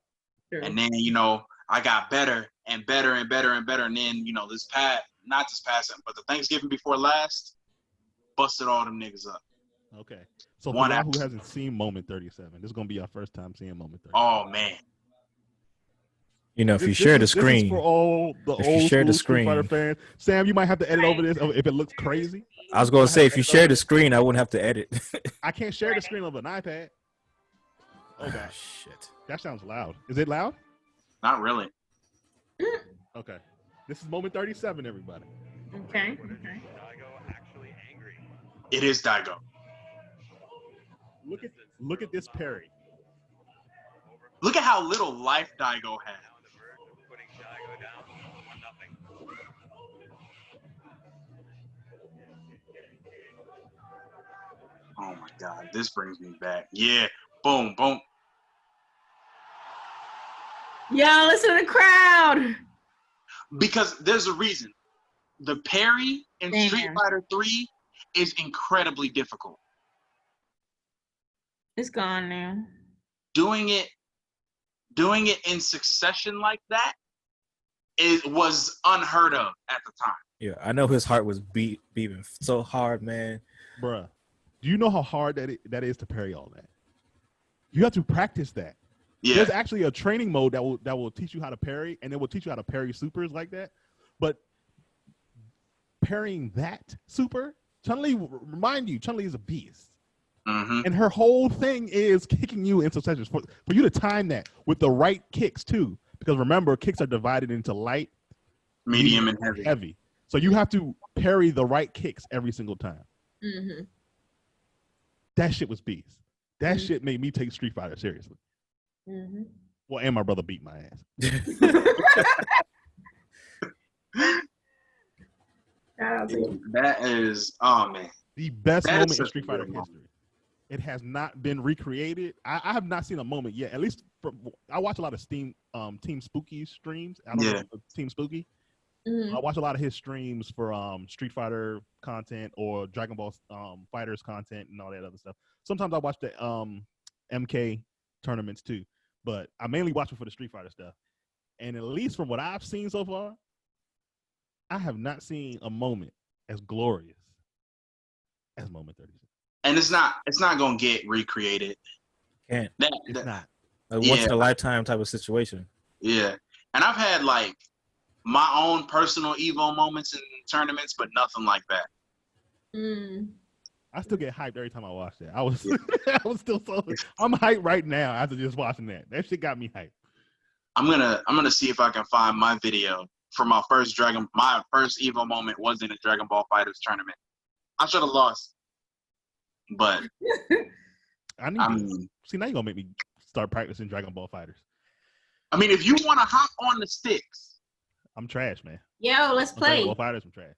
[SPEAKER 3] True.
[SPEAKER 1] And then, I got better and better and better and better. And then, not this past, but the Thanksgiving before last, busted all them niggas up.
[SPEAKER 4] Okay. So for
[SPEAKER 1] One
[SPEAKER 4] y'all
[SPEAKER 1] after-
[SPEAKER 4] who hasn't seen Moment 37, this is gonna be our first time seeing Moment 37.
[SPEAKER 1] Oh, man.
[SPEAKER 2] If you
[SPEAKER 4] This
[SPEAKER 2] share the
[SPEAKER 4] is
[SPEAKER 2] screen,
[SPEAKER 4] for all the
[SPEAKER 2] If you
[SPEAKER 4] old
[SPEAKER 2] share the
[SPEAKER 4] school Street Fighter fans. Sam, you might have to edit over this if it looks crazy.
[SPEAKER 2] I was gonna say if you share the screen, I wouldn't have to edit.
[SPEAKER 4] I can't share the screen of an iPad. Okay.
[SPEAKER 2] Shit.
[SPEAKER 4] That sounds loud. Is it loud?
[SPEAKER 1] Not really.
[SPEAKER 4] Okay. This is Moment 37, everybody.
[SPEAKER 3] Okay.
[SPEAKER 1] It is Daigo.
[SPEAKER 4] Look at this parry.
[SPEAKER 1] Look at how little life Daigo had. Oh my God, this brings me back. Yeah, boom, boom.
[SPEAKER 3] Yo, listen to the crowd.
[SPEAKER 1] Because there's a reason. The parry in Street
[SPEAKER 3] Damn.
[SPEAKER 1] Fighter 3 is incredibly difficult.
[SPEAKER 3] It's gone now.
[SPEAKER 1] Doing it in succession like that was unheard of at the time.
[SPEAKER 2] Yeah, I know his heart was beating so hard, man.
[SPEAKER 4] Bruh, do you know how hard that is to parry all that? You have to practice that.
[SPEAKER 1] Yeah,
[SPEAKER 4] There's actually a training mode that will teach you how to parry, and it will teach you how to parry supers like that. But parrying that super, Chun-Li, remind you, Chun-Li is a beast.
[SPEAKER 1] mm-hmm.
[SPEAKER 4] And her whole thing is kicking you in succession. For you to time that with the right kicks too, because remember, kicks are divided into light,
[SPEAKER 1] Medium and heavy.
[SPEAKER 4] So you have to parry the right kicks every single time.
[SPEAKER 3] Mm-hmm.
[SPEAKER 4] That shit was beast. That
[SPEAKER 3] Mhm.
[SPEAKER 4] shit made me take Street Fighter seriously.
[SPEAKER 3] Mm-hmm.
[SPEAKER 4] Well, and my brother beat my ass.
[SPEAKER 1] That is, oh man.
[SPEAKER 4] The best
[SPEAKER 1] That is
[SPEAKER 4] moment in
[SPEAKER 1] such
[SPEAKER 4] Street
[SPEAKER 1] a
[SPEAKER 4] Fighter
[SPEAKER 1] good moment.
[SPEAKER 4] history. It has not been recreated. I have not seen a moment yet. At least I watch a lot of Team Spooky streams. I don't
[SPEAKER 1] Yeah.
[SPEAKER 4] know if Team Spooky.
[SPEAKER 3] Mm-hmm.
[SPEAKER 4] I watch a lot of his streams for Street Fighter content or Dragon Ball Fighters content and all that other stuff. Sometimes I watch the MK tournaments too, but I mainly watch it for the Street Fighter stuff. And at least from what I've seen so far, I have not seen a moment as glorious as Moment 36.
[SPEAKER 1] And it's not gonna get recreated.
[SPEAKER 2] Can't.
[SPEAKER 4] It's not.
[SPEAKER 2] A once in a lifetime type of situation.
[SPEAKER 1] Yeah. And I've had like my own personal Evo moments in tournaments, but nothing like that.
[SPEAKER 3] Mm.
[SPEAKER 4] I still get hyped every time I watch that. I was still so I'm hyped right now after just watching that. That shit got me hyped.
[SPEAKER 1] I'm gonna see if I can find my video for my first Evo moment was in a Dragon Ball Fighters tournament. I should have lost. But
[SPEAKER 4] I mean, see, now you're gonna make me start practicing Dragon Ball Fighters.
[SPEAKER 1] I mean, if you want to hop on the sticks,
[SPEAKER 4] I'm trash, man.
[SPEAKER 3] Yo, let's
[SPEAKER 4] On Dragon
[SPEAKER 3] play.
[SPEAKER 4] Ball Fighters, I'm trash.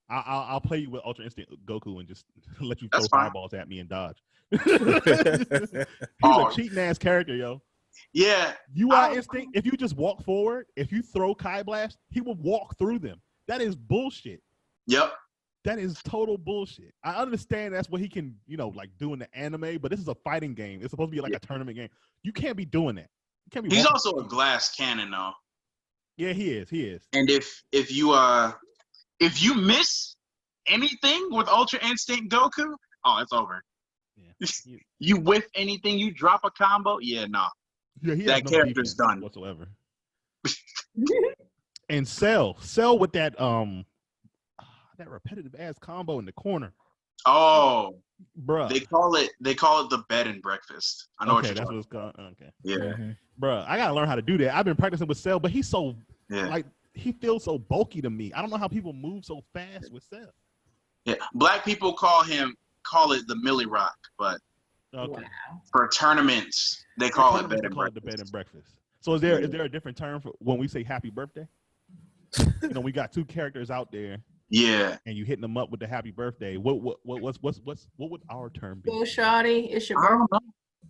[SPEAKER 4] I'll play you with Ultra Instinct Goku and just let you
[SPEAKER 1] That's
[SPEAKER 4] throw
[SPEAKER 1] fine.
[SPEAKER 4] fireballs at me and dodge. He's
[SPEAKER 1] Oh.
[SPEAKER 4] a cheating ass character, yo.
[SPEAKER 1] yeah,
[SPEAKER 4] UI Instinct, if you just walk forward, if you throw Kai Blast, he will walk through them. That is bullshit.
[SPEAKER 1] yep,
[SPEAKER 4] That is total bullshit. I understand that's what he can, like do in the anime, but this is a fighting game. It's supposed to be like a tournament game. You can't be doing that. You can't be.
[SPEAKER 1] he's
[SPEAKER 4] walking-
[SPEAKER 1] also a glass cannon though.
[SPEAKER 4] Yeah, he is. He is.
[SPEAKER 1] And if you miss anything with Ultra Instinct Goku, oh, it's over.
[SPEAKER 4] Yeah.
[SPEAKER 1] You whiff anything, you drop a combo, yeah, nah.
[SPEAKER 4] Yeah, he
[SPEAKER 1] That
[SPEAKER 4] has no
[SPEAKER 1] character's
[SPEAKER 4] defense
[SPEAKER 1] done.
[SPEAKER 4] whatsoever. And Cell with that that repetitive ass combo in the corner,
[SPEAKER 1] Oh,
[SPEAKER 4] bruh.
[SPEAKER 1] they call it the bed and breakfast. I know
[SPEAKER 4] Okay,
[SPEAKER 1] what
[SPEAKER 4] that's
[SPEAKER 1] you're
[SPEAKER 4] what
[SPEAKER 1] talking
[SPEAKER 4] it's called. Okay,
[SPEAKER 1] Yeah,
[SPEAKER 2] Mhm.
[SPEAKER 4] bruh, I gotta learn how to do that. I've been practicing with Cell, but he's so
[SPEAKER 1] yeah,
[SPEAKER 4] like he feels so bulky to me. I don't know how people move so fast with Cell.
[SPEAKER 1] yeah. Black people call it the Millie Rock, but
[SPEAKER 4] Okay,
[SPEAKER 3] Wow.
[SPEAKER 1] for tournaments they call it
[SPEAKER 4] Tournaments,
[SPEAKER 1] bed
[SPEAKER 4] they
[SPEAKER 1] and
[SPEAKER 4] call it the
[SPEAKER 1] breakfast.
[SPEAKER 4] bed and breakfast. So is there a different term for when we say happy birthday? We got two characters out there,
[SPEAKER 1] Yeah,
[SPEAKER 4] and you hitting them up with the happy birthday. What would our term be?
[SPEAKER 3] Go, shawty. It's your
[SPEAKER 1] I don't know.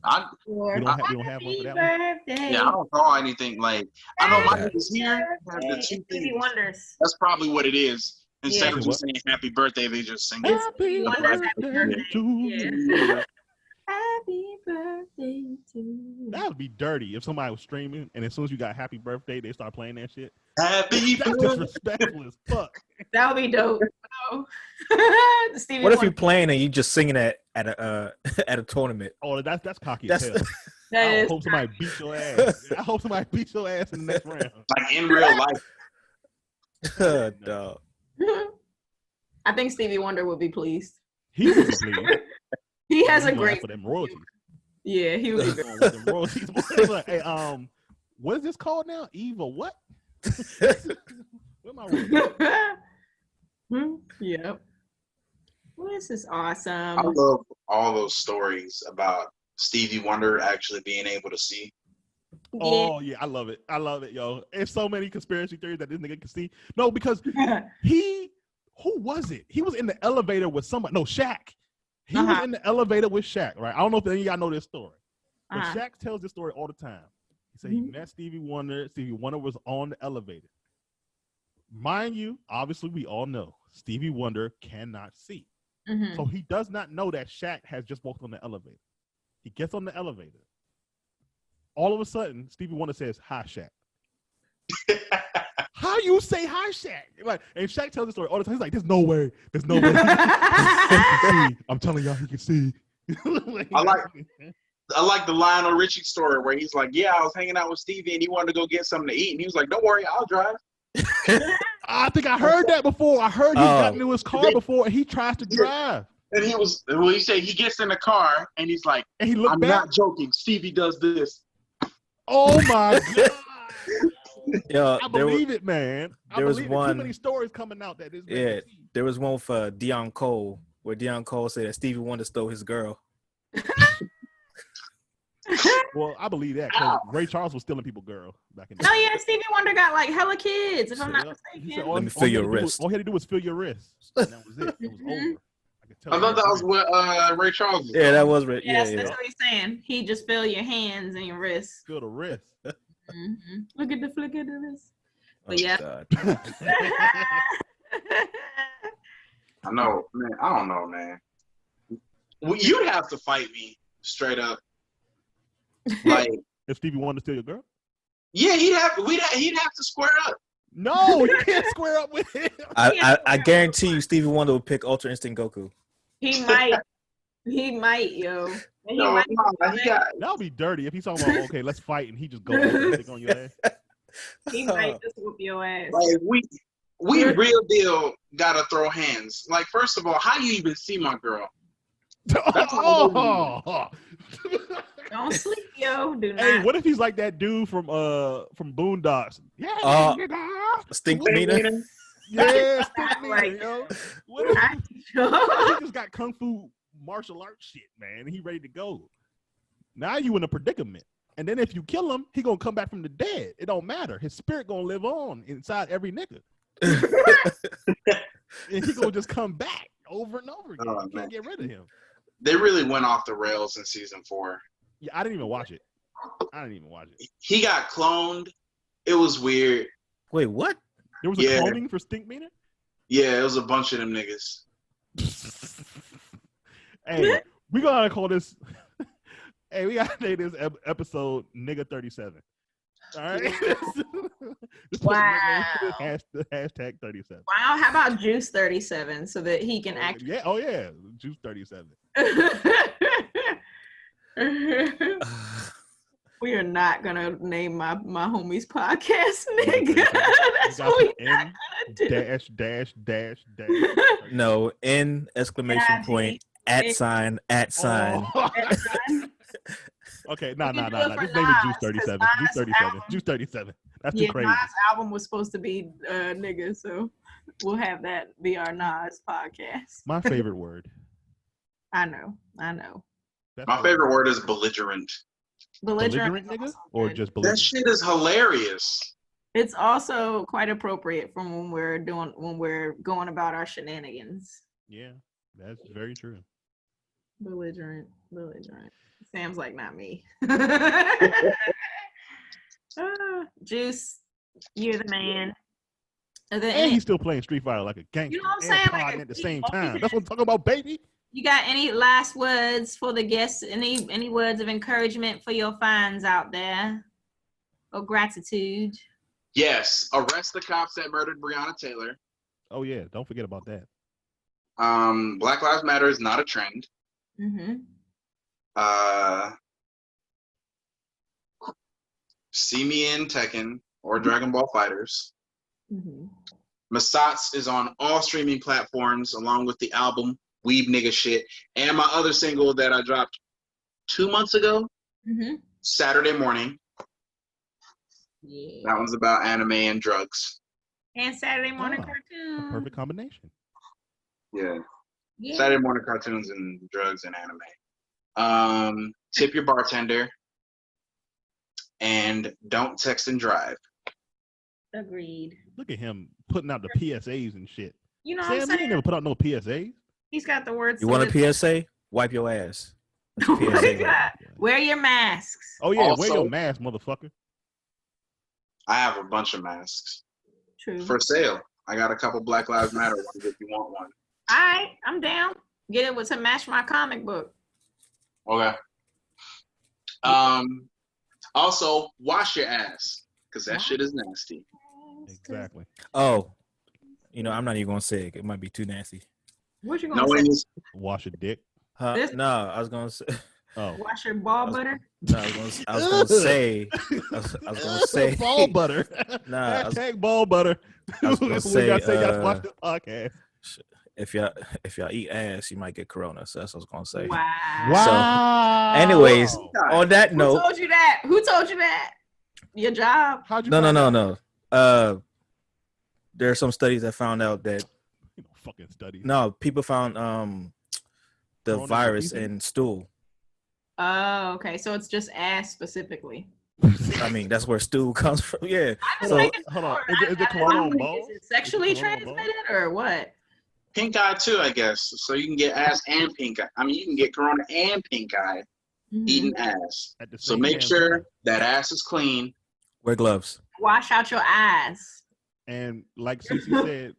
[SPEAKER 1] I
[SPEAKER 3] birthday.
[SPEAKER 4] We don't have one for that one?
[SPEAKER 3] Birthday.
[SPEAKER 1] yeah, I don't call anything like I know my
[SPEAKER 2] Yeah.
[SPEAKER 1] niggas here have the
[SPEAKER 3] Birthday.
[SPEAKER 1] two
[SPEAKER 3] It's Stevie
[SPEAKER 1] things.
[SPEAKER 3] Wonders.
[SPEAKER 1] That's probably what it is. Instead
[SPEAKER 3] Yeah.
[SPEAKER 1] of just saying happy birthday, they just sing
[SPEAKER 3] It's
[SPEAKER 1] it.
[SPEAKER 3] Stevie Wonder's happy birthday.
[SPEAKER 4] to
[SPEAKER 3] Yeah.
[SPEAKER 4] you.
[SPEAKER 3] Happy birthday to you.
[SPEAKER 4] That would be dirty if somebody was streaming and as soon as you got happy birthday, they start playing that shit.
[SPEAKER 1] Happy
[SPEAKER 4] That's
[SPEAKER 1] birthday.
[SPEAKER 4] disrespectful as fuck.
[SPEAKER 3] That would be dope. No. The Stevie
[SPEAKER 2] What if you're
[SPEAKER 3] Wonder.
[SPEAKER 2] playing and you just singing at a at a tournament?
[SPEAKER 4] Oh, that's cocky as
[SPEAKER 2] That's
[SPEAKER 4] hell.
[SPEAKER 3] That
[SPEAKER 4] I
[SPEAKER 3] is
[SPEAKER 4] hope somebody beat your ass. I hope somebody beat your ass in the next round.
[SPEAKER 1] Like in real life.
[SPEAKER 2] Dog.
[SPEAKER 3] I think Stevie Wonder would be pleased.
[SPEAKER 4] He would be pleased.
[SPEAKER 3] He has a
[SPEAKER 4] He's gonna ask
[SPEAKER 3] great.
[SPEAKER 4] for them royalties.
[SPEAKER 3] Yeah, he would be
[SPEAKER 4] He's gonna want them royalties. He's like, hey, what is this called now? Eva what? Where my royalties?
[SPEAKER 3] great. Yep. Well, this is
[SPEAKER 1] I
[SPEAKER 3] awesome.
[SPEAKER 1] love all those stories about Stevie Wonder actually being able to see.
[SPEAKER 4] Oh yeah, I love it. I love it, yo. There's so many conspiracy theories that this nigga can see. No, because
[SPEAKER 3] Yeah.
[SPEAKER 4] who was it? He was in the elevator with somebody. No, Shaq. He was in the elevator with Shaq, right? I don't know if any of y'all know this story, but Shaq tells this story all the time. He said he met Stevie Wonder. Stevie Wonder was on the elevator. Mind you, obviously we all know Stevie Wonder cannot see. So he does not know that Shaq has just walked on the elevator. He gets on the elevator. All of a sudden, Stevie Wonder says, "Hi, Shaq." How you say hi, Shaq? Like, and Shaq tells the story all the time. He's like, "There's no way. There's no way. He can see. I'm telling y'all, he can see."
[SPEAKER 1] I like the Lionel Richie story where he's like, "Yeah, I was hanging out with Stevie and he wanted to go get something to eat, and he was like, 'Don't worry, I'll drive.'"
[SPEAKER 4] I think I heard that before. I heard he got into his car before and he tries to drive.
[SPEAKER 1] And he said he gets in the car and he's like,
[SPEAKER 4] and he looked
[SPEAKER 1] "I'm
[SPEAKER 4] back.
[SPEAKER 1] not joking. Stevie does this."
[SPEAKER 4] Oh my God.
[SPEAKER 2] Yeah,
[SPEAKER 4] I believe it, man.
[SPEAKER 2] There was one.
[SPEAKER 4] Too many stories coming out that this.
[SPEAKER 2] Yeah, there was one for Deion Cole where Deion Cole said that Stevie Wonder stole his girl.
[SPEAKER 4] Well, I believe that because Ray Charles was stealing people's girl back in the
[SPEAKER 3] Oh
[SPEAKER 4] day.
[SPEAKER 3] yeah, Stevie Wonder got like hella kids, if I'm not
[SPEAKER 4] He said,
[SPEAKER 3] mistaken.
[SPEAKER 2] Let me feel your wrist.
[SPEAKER 4] All he had to do was feel your wrist. And that was it. It was over. I could tell
[SPEAKER 1] I thought that was what Ray Charles was
[SPEAKER 2] Yeah,
[SPEAKER 1] doing.
[SPEAKER 2] that was right.
[SPEAKER 3] Yes,
[SPEAKER 2] Yeah,
[SPEAKER 3] that's what he's saying. He just feel your hands and your wrists.
[SPEAKER 4] feel the wrist.
[SPEAKER 3] Look at the flick of the wrist. But
[SPEAKER 2] Oh,
[SPEAKER 3] yeah.
[SPEAKER 2] God.
[SPEAKER 1] I know, man. I don't know, man. Well, you'd have to fight me straight up. Like,
[SPEAKER 4] If Stevie wanted to steal your girl?
[SPEAKER 1] yeah, he'd have to square up.
[SPEAKER 4] No, you can't square up with him.
[SPEAKER 2] I guarantee you, Stevie Wonder will pick Ultra Instinct Goku.
[SPEAKER 3] He might. He might, yo. And he
[SPEAKER 1] No,
[SPEAKER 3] might
[SPEAKER 1] he got.
[SPEAKER 4] That would be dirty if he's talking about, okay, let's fight, and he just goes and stick on your ass.
[SPEAKER 3] he might just whoop your ass.
[SPEAKER 1] Like we real deal gotta throw hands. Like, first of all, how you even see my girl?
[SPEAKER 4] Oh.
[SPEAKER 3] Don't sleep, yo. Do not.
[SPEAKER 4] Hey, what if he's like that dude from Boondocks? Yeah,
[SPEAKER 2] Stink Meaner.
[SPEAKER 4] yeah,
[SPEAKER 3] Not like-
[SPEAKER 4] yo. What if
[SPEAKER 3] I-
[SPEAKER 4] he just got kung fu martial arts shit, man? He ready to go. Now you in a predicament. And then if you kill him, he gonna come back from the dead. It don't matter. His spirit gonna live on inside every nigga. And he gonna just come back over and over again.
[SPEAKER 1] Oh,
[SPEAKER 4] You
[SPEAKER 1] man.
[SPEAKER 4] can't get rid of him.
[SPEAKER 1] They really went off the rails in season 4.
[SPEAKER 4] Yeah, I didn't even watch it.
[SPEAKER 1] He got cloned. It was weird.
[SPEAKER 2] Wait, what?
[SPEAKER 4] There was a
[SPEAKER 1] Yeah.
[SPEAKER 4] cloning for Stink Meaner?
[SPEAKER 1] Yeah, it was a bunch of them niggas.
[SPEAKER 4] Hey, we gotta call this. Hey, we gotta name this episode "Nigga 37." All right. Just put
[SPEAKER 3] Wow.
[SPEAKER 4] the hashtag 37.
[SPEAKER 3] Wow, how about Juice 37 so that he can act?
[SPEAKER 4] Yeah. Oh yeah. Juice 37.
[SPEAKER 3] We are not gonna name my homies podcast, nigga. That's
[SPEAKER 4] We
[SPEAKER 3] what we
[SPEAKER 4] got
[SPEAKER 3] not gonna do.
[SPEAKER 4] dash dash dash dash.
[SPEAKER 2] No, N exclamation point at sign at sign.
[SPEAKER 4] Oh. Okay, nah.
[SPEAKER 3] can do it
[SPEAKER 4] Just
[SPEAKER 3] for
[SPEAKER 4] name it Juice
[SPEAKER 3] Nas,
[SPEAKER 4] 37.
[SPEAKER 3] 'cause
[SPEAKER 4] Juice
[SPEAKER 3] Nas
[SPEAKER 4] 37.
[SPEAKER 3] album-
[SPEAKER 4] Juice 37. That's too
[SPEAKER 3] Yeah,
[SPEAKER 4] crazy.
[SPEAKER 3] Nas' album was supposed to be nigga, so we'll have that be our Nas podcast.
[SPEAKER 4] My favorite word.
[SPEAKER 3] I know.
[SPEAKER 4] That's
[SPEAKER 1] My favorite word is belligerent.
[SPEAKER 4] belligerent
[SPEAKER 3] is
[SPEAKER 4] nigga,
[SPEAKER 3] also
[SPEAKER 4] or
[SPEAKER 3] good.
[SPEAKER 4] just
[SPEAKER 1] That
[SPEAKER 4] belligerent.
[SPEAKER 1] shit is hilarious.
[SPEAKER 3] It's also quite appropriate from when we're going about our shenanigans.
[SPEAKER 4] Yeah, that's very true.
[SPEAKER 3] Belligerent. Sam's like, not me. Juice, you're the man. And then
[SPEAKER 4] And he's still playing Street Fighter like a gangster.
[SPEAKER 3] You know what I'm
[SPEAKER 4] and
[SPEAKER 3] saying? Like
[SPEAKER 4] plotting
[SPEAKER 3] a
[SPEAKER 4] at the
[SPEAKER 3] Street
[SPEAKER 4] same
[SPEAKER 3] Fighter.
[SPEAKER 4] time. That's what I'm talking about, baby.
[SPEAKER 3] you got any last words for the guests? Any words of encouragement for your fans out there? Or gratitude?
[SPEAKER 1] Yes, arrest the cops that murdered Breonna Taylor.
[SPEAKER 4] Oh yeah, don't forget about that.
[SPEAKER 1] Black Lives Matter is not a trend.
[SPEAKER 3] Mm-hmm.
[SPEAKER 1] See me in Tekken or Dragon Ball Fighters.
[SPEAKER 3] Mm-hmm.
[SPEAKER 1] Masats is on all streaming platforms along with the album Weeb Nigga Shit and my other single that I dropped 2 months ago,
[SPEAKER 3] Mm-hmm.
[SPEAKER 1] Saturday Morning.
[SPEAKER 3] Yeah.
[SPEAKER 1] That one's about anime and drugs.
[SPEAKER 3] And Saturday morning
[SPEAKER 4] Oh,
[SPEAKER 3] cartoon.
[SPEAKER 4] Perfect combination.
[SPEAKER 1] Yeah.
[SPEAKER 3] Yeah.
[SPEAKER 1] Saturday morning cartoons and drugs and anime. Tip your bartender. And don't text and drive.
[SPEAKER 3] Agreed.
[SPEAKER 4] Look at him putting out the PSAs and shit.
[SPEAKER 3] You know what
[SPEAKER 4] Sam,
[SPEAKER 3] I'm
[SPEAKER 4] you
[SPEAKER 3] saying?
[SPEAKER 4] ain't never put out no PSAs.
[SPEAKER 3] He's got the words.
[SPEAKER 2] You want a PSA? Wipe your ass.
[SPEAKER 3] Oh my
[SPEAKER 2] PSA.
[SPEAKER 3] God. Wear your masks.
[SPEAKER 4] Oh yeah, wear
[SPEAKER 1] Also-
[SPEAKER 4] your mask, motherfucker.
[SPEAKER 1] I have a bunch of masks
[SPEAKER 3] True.
[SPEAKER 1] for sale. I got a couple Black Lives Matter ones if you want one.
[SPEAKER 3] All right, I'm down. Get it to match my comic book.
[SPEAKER 1] Okay. Also, wash your ass because that shit is nasty.
[SPEAKER 4] Exactly.
[SPEAKER 2] Oh, I'm not even gonna say it. It might be too nasty.
[SPEAKER 3] What you gonna
[SPEAKER 1] Knowing
[SPEAKER 3] say?
[SPEAKER 1] is
[SPEAKER 4] Wash your dick.
[SPEAKER 3] This-
[SPEAKER 2] No, I was gonna say.
[SPEAKER 4] Oh.
[SPEAKER 3] Wash your ball butter.
[SPEAKER 2] No, I was gonna say. I was gonna say.
[SPEAKER 4] ball butter.
[SPEAKER 2] Nah, I was-
[SPEAKER 4] Hashtag ball butter.
[SPEAKER 2] I was gonna
[SPEAKER 4] We
[SPEAKER 2] say,
[SPEAKER 4] gotta say, guys, watch this podcast.
[SPEAKER 2] If y'all eat ass, you might get corona. So that's what I was gonna say.
[SPEAKER 3] Wow.
[SPEAKER 4] Wow.
[SPEAKER 2] Anyways, on that
[SPEAKER 3] Who
[SPEAKER 2] note,
[SPEAKER 3] told you that? Who told you that? Your job.
[SPEAKER 4] How'd you
[SPEAKER 2] no.
[SPEAKER 4] find out?
[SPEAKER 2] There are some studies that found out that
[SPEAKER 4] Fucking studies.
[SPEAKER 2] people found the
[SPEAKER 4] Corona
[SPEAKER 2] virus
[SPEAKER 4] disease?
[SPEAKER 2] in stool.
[SPEAKER 3] Oh, okay. So it's just ass specifically.
[SPEAKER 2] I mean, that's where stool comes from. Yeah.
[SPEAKER 3] I'm just
[SPEAKER 2] So-
[SPEAKER 3] making
[SPEAKER 4] Hold on.
[SPEAKER 3] sure.
[SPEAKER 4] Is it corona on
[SPEAKER 3] Is
[SPEAKER 4] balls?
[SPEAKER 3] it sexually
[SPEAKER 4] Is it corona on balls?
[SPEAKER 3] transmitted or what?
[SPEAKER 1] pink eye too, I guess. So you can get ass and pink eye. I mean, you can get corona and pink eye
[SPEAKER 3] Mhm.
[SPEAKER 1] eating ass.
[SPEAKER 4] At the
[SPEAKER 1] So
[SPEAKER 4] same
[SPEAKER 1] make
[SPEAKER 4] damn
[SPEAKER 1] sure
[SPEAKER 4] time.
[SPEAKER 1] that ass is clean.
[SPEAKER 2] Wear gloves.
[SPEAKER 3] Wash out your eyes.
[SPEAKER 4] And like Cece said,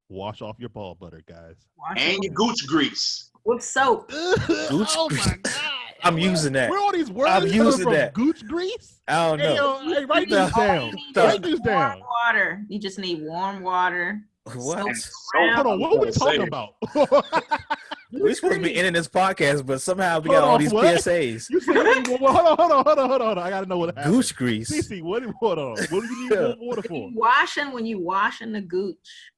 [SPEAKER 4] wash off your ball butter, guys.
[SPEAKER 3] Wash
[SPEAKER 1] And your gooch grease.
[SPEAKER 3] with soap.
[SPEAKER 4] Oh my god!
[SPEAKER 2] I'm using that.
[SPEAKER 4] Where all these words
[SPEAKER 2] I'm
[SPEAKER 4] coming
[SPEAKER 2] using
[SPEAKER 4] from?
[SPEAKER 2] that.
[SPEAKER 4] Gooch grease?
[SPEAKER 2] I don't
[SPEAKER 4] Hey,
[SPEAKER 2] know.
[SPEAKER 4] yo, hey, write
[SPEAKER 2] No.
[SPEAKER 4] this down.
[SPEAKER 2] Stop.
[SPEAKER 4] Write this down.
[SPEAKER 3] Warm water. You just need warm water.
[SPEAKER 2] What?
[SPEAKER 1] And
[SPEAKER 4] Hold on, what are we talking about?
[SPEAKER 2] We're supposed to be ending this podcast, but somehow we
[SPEAKER 4] Hold
[SPEAKER 2] got all
[SPEAKER 4] on,
[SPEAKER 2] these
[SPEAKER 4] what?
[SPEAKER 2] PSAs.
[SPEAKER 4] You said, hold on. I gotta know what happened.
[SPEAKER 2] Gooch grease.
[SPEAKER 4] Cece, hold on. What do you need warm water for?
[SPEAKER 3] When you washing the gooch,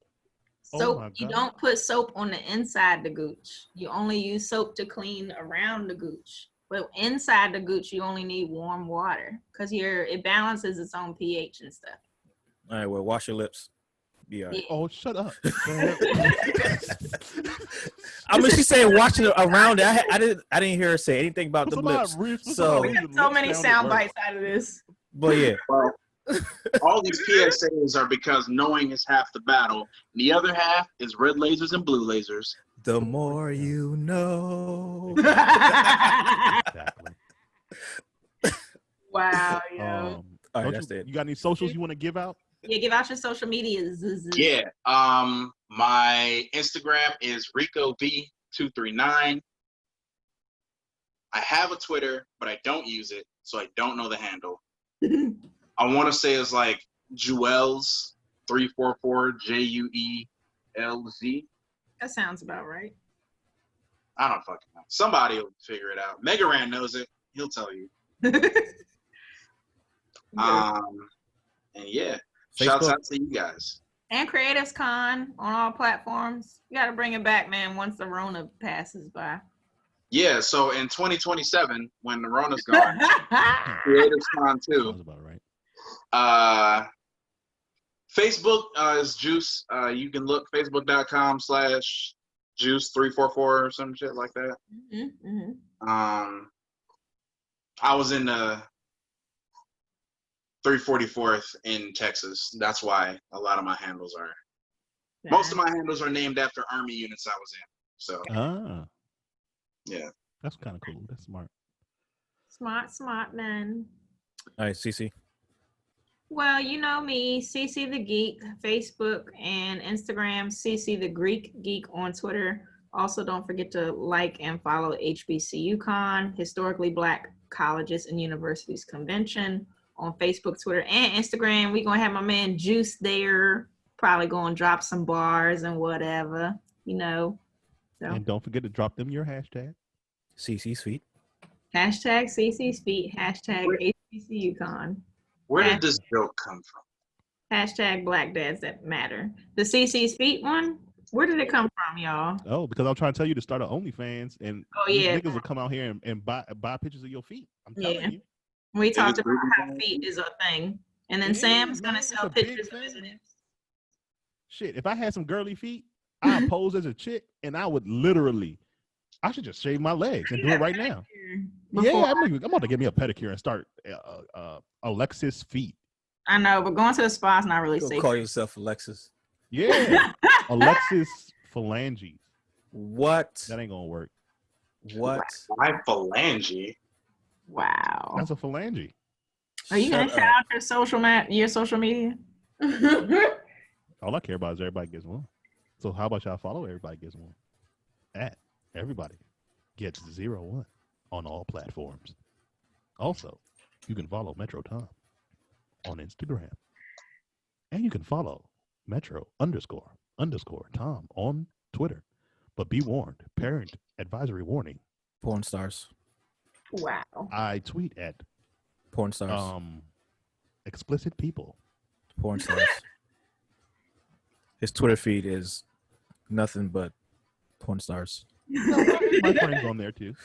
[SPEAKER 4] Oh
[SPEAKER 3] soap,
[SPEAKER 4] my
[SPEAKER 3] you
[SPEAKER 4] God.
[SPEAKER 3] don't put soap on the inside the gooch. You only use soap to clean around the gooch. But inside the gooch, you only need warm water because it balances its own pH and stuff.
[SPEAKER 2] All right, well, wash your lips. Be all right.
[SPEAKER 4] Oh, shut up.
[SPEAKER 2] I mean, she said washing it around it. I didn't hear her say anything about the lips. So-
[SPEAKER 3] So many sound bites out of this.
[SPEAKER 2] But yeah,
[SPEAKER 1] Well, all these PSAs are because knowing is half the battle. The other half is red lasers and blue lasers.
[SPEAKER 2] the more you know.
[SPEAKER 4] Exactly.
[SPEAKER 3] Wow, yo.
[SPEAKER 2] All right,
[SPEAKER 4] Don't
[SPEAKER 2] that's
[SPEAKER 4] you,
[SPEAKER 2] it.
[SPEAKER 4] you got any socials you want to give out?
[SPEAKER 3] Yeah, give out your social medias.
[SPEAKER 1] Yeah. My Instagram is RicoV239. I have a Twitter, but I don't use it, so I don't know the handle. I want to say it's like Juelz 344 JUELZ.
[SPEAKER 3] That sounds about right.
[SPEAKER 1] I don't fucking know. Somebody will figure it out. Megaran knows it. He'll tell you. And yeah, shouts
[SPEAKER 2] Facebook.
[SPEAKER 1] out to you guys.
[SPEAKER 3] And Creatives Con on all platforms. You got to bring it back, man, once the Rona passes by.
[SPEAKER 1] Yeah, so in 2027, when the Rona's gone, Creatives Con too.
[SPEAKER 4] Sounds about right.
[SPEAKER 1] Facebook is Juice. You can look facebook.com/Juice344 or some shit like that.
[SPEAKER 3] Mm-hmm.
[SPEAKER 1] I was in the 344th in Texas. That's why a lot of my handles are. Most of my handles are named after Army units I was in. So
[SPEAKER 4] Ah,
[SPEAKER 1] yeah.
[SPEAKER 4] that's kind of cool. That's smart.
[SPEAKER 3] Smart man.
[SPEAKER 2] All right, CC.
[SPEAKER 3] Well, you know me, CC the Geek, Facebook and Instagram, CC the Greek Geek on Twitter. Also, don't forget to like and follow HBCU Con, Historically Black Colleges and Universities Convention on Facebook, Twitter, and Instagram. We're going to have my man Juice there, probably going to drop some bars and whatever, you know. So,
[SPEAKER 4] And don't forget to drop them your hashtag.
[SPEAKER 2] CC's feet.
[SPEAKER 3] hashtag CC's Feet, hashtag HBCU Con.
[SPEAKER 1] Where did this joke come from?
[SPEAKER 3] Hashtag Black Dads That Matter. The CC's Feet one, where did it come from, y'all?
[SPEAKER 4] Oh, because I'm trying to tell you to start an OnlyFans, and
[SPEAKER 3] Oh,
[SPEAKER 4] these
[SPEAKER 3] yeah.
[SPEAKER 4] niggas will come out here and buy pictures of your feet. I'm telling
[SPEAKER 3] Yeah.
[SPEAKER 4] you.
[SPEAKER 3] We talked
[SPEAKER 1] it's
[SPEAKER 3] about how
[SPEAKER 1] really
[SPEAKER 3] feet is a thing. And then
[SPEAKER 4] Yeah,
[SPEAKER 3] Sam's
[SPEAKER 4] man,
[SPEAKER 3] going to
[SPEAKER 4] it's
[SPEAKER 3] sell
[SPEAKER 4] a big
[SPEAKER 3] pictures of
[SPEAKER 4] thing.
[SPEAKER 3] his nips.
[SPEAKER 4] Shit, if I had some girly feet, I'd pose as a chick, and I would literally, I should just shave my legs and do it right now. Yeah, I'm about to get me a pedicure and start Alexis feet.
[SPEAKER 3] I know, but going to the spa is not really
[SPEAKER 2] Go
[SPEAKER 3] safe.
[SPEAKER 2] call yourself Alexis.
[SPEAKER 4] Yeah, Alexis phalanges.
[SPEAKER 2] What?
[SPEAKER 4] That ain't gonna work.
[SPEAKER 2] What?
[SPEAKER 1] My phalange.
[SPEAKER 3] Wow.
[SPEAKER 4] That's a phalange.
[SPEAKER 3] Are you gonna
[SPEAKER 2] Shut
[SPEAKER 3] shout
[SPEAKER 2] up.
[SPEAKER 3] out your social media?
[SPEAKER 4] All I care about is everybody gets one. So how about y'all follow everybody gets one at everybody gets 01 on all platforms. Also, you can follow Metro Tom on Instagram, and you can follow Metro__Tom on Twitter. But be warned, parent advisory warning.
[SPEAKER 2] Porn stars.
[SPEAKER 3] Wow.
[SPEAKER 4] I tweet at
[SPEAKER 2] Porn stars.
[SPEAKER 4] explicit people.
[SPEAKER 2] Porn stars. His Twitter feed is nothing but porn stars.
[SPEAKER 4] My friends on there too.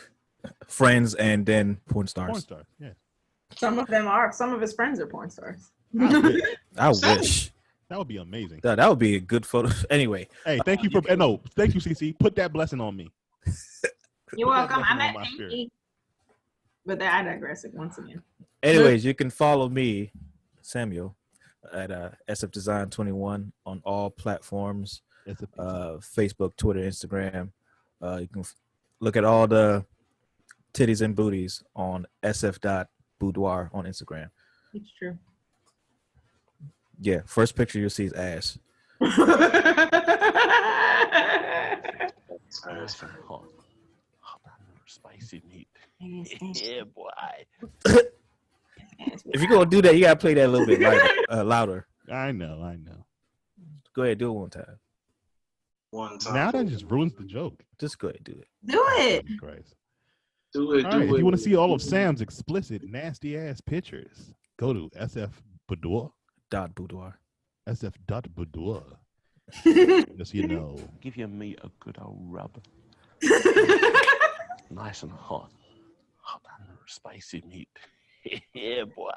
[SPEAKER 2] Friends and then porn stars.
[SPEAKER 4] Porn stars, yeah.
[SPEAKER 3] Some of his friends are porn stars.
[SPEAKER 2] I wish.
[SPEAKER 4] That would be amazing.
[SPEAKER 2] That would be a good photo. Anyway,
[SPEAKER 4] Hey, thank you for thank you, CC. Put that blessing on me.
[SPEAKER 3] You're
[SPEAKER 4] Put that
[SPEAKER 3] welcome. I'm
[SPEAKER 4] blessing on
[SPEAKER 3] at
[SPEAKER 4] my spirit.
[SPEAKER 3] Pinky. But I digress once again.
[SPEAKER 2] anyways, you can follow me, Samuel, at SF Design 21 on all platforms.
[SPEAKER 4] It's a
[SPEAKER 2] Facebook, Twitter, Instagram. You can look at all the titties and booties on sf.boudoir on Instagram.
[SPEAKER 3] It's true.
[SPEAKER 2] Yeah, first picture you'll see is ass.
[SPEAKER 1] Nice.
[SPEAKER 6] Hot. Spicy meat. Yeah, boy.
[SPEAKER 2] If you're gonna do that, you gotta play that a little bit louder.
[SPEAKER 4] I know.
[SPEAKER 2] Go ahead, do it one time.
[SPEAKER 1] One time.
[SPEAKER 4] Now that just ruins the joke.
[SPEAKER 2] Just go ahead, do it.
[SPEAKER 3] Do it.
[SPEAKER 4] Jesus Christ.
[SPEAKER 1] Do it.
[SPEAKER 4] All
[SPEAKER 1] Do
[SPEAKER 4] right,
[SPEAKER 1] it.
[SPEAKER 4] if you want to see all of Sam's explicit, nasty ass pictures, go to SF_Boudoir.
[SPEAKER 2] Boudoir.
[SPEAKER 4] SF.Boudoir. Just so you know.
[SPEAKER 6] Give your meat a good old rub. Nice and hot. Hot and spicy meat. Yeah, boy.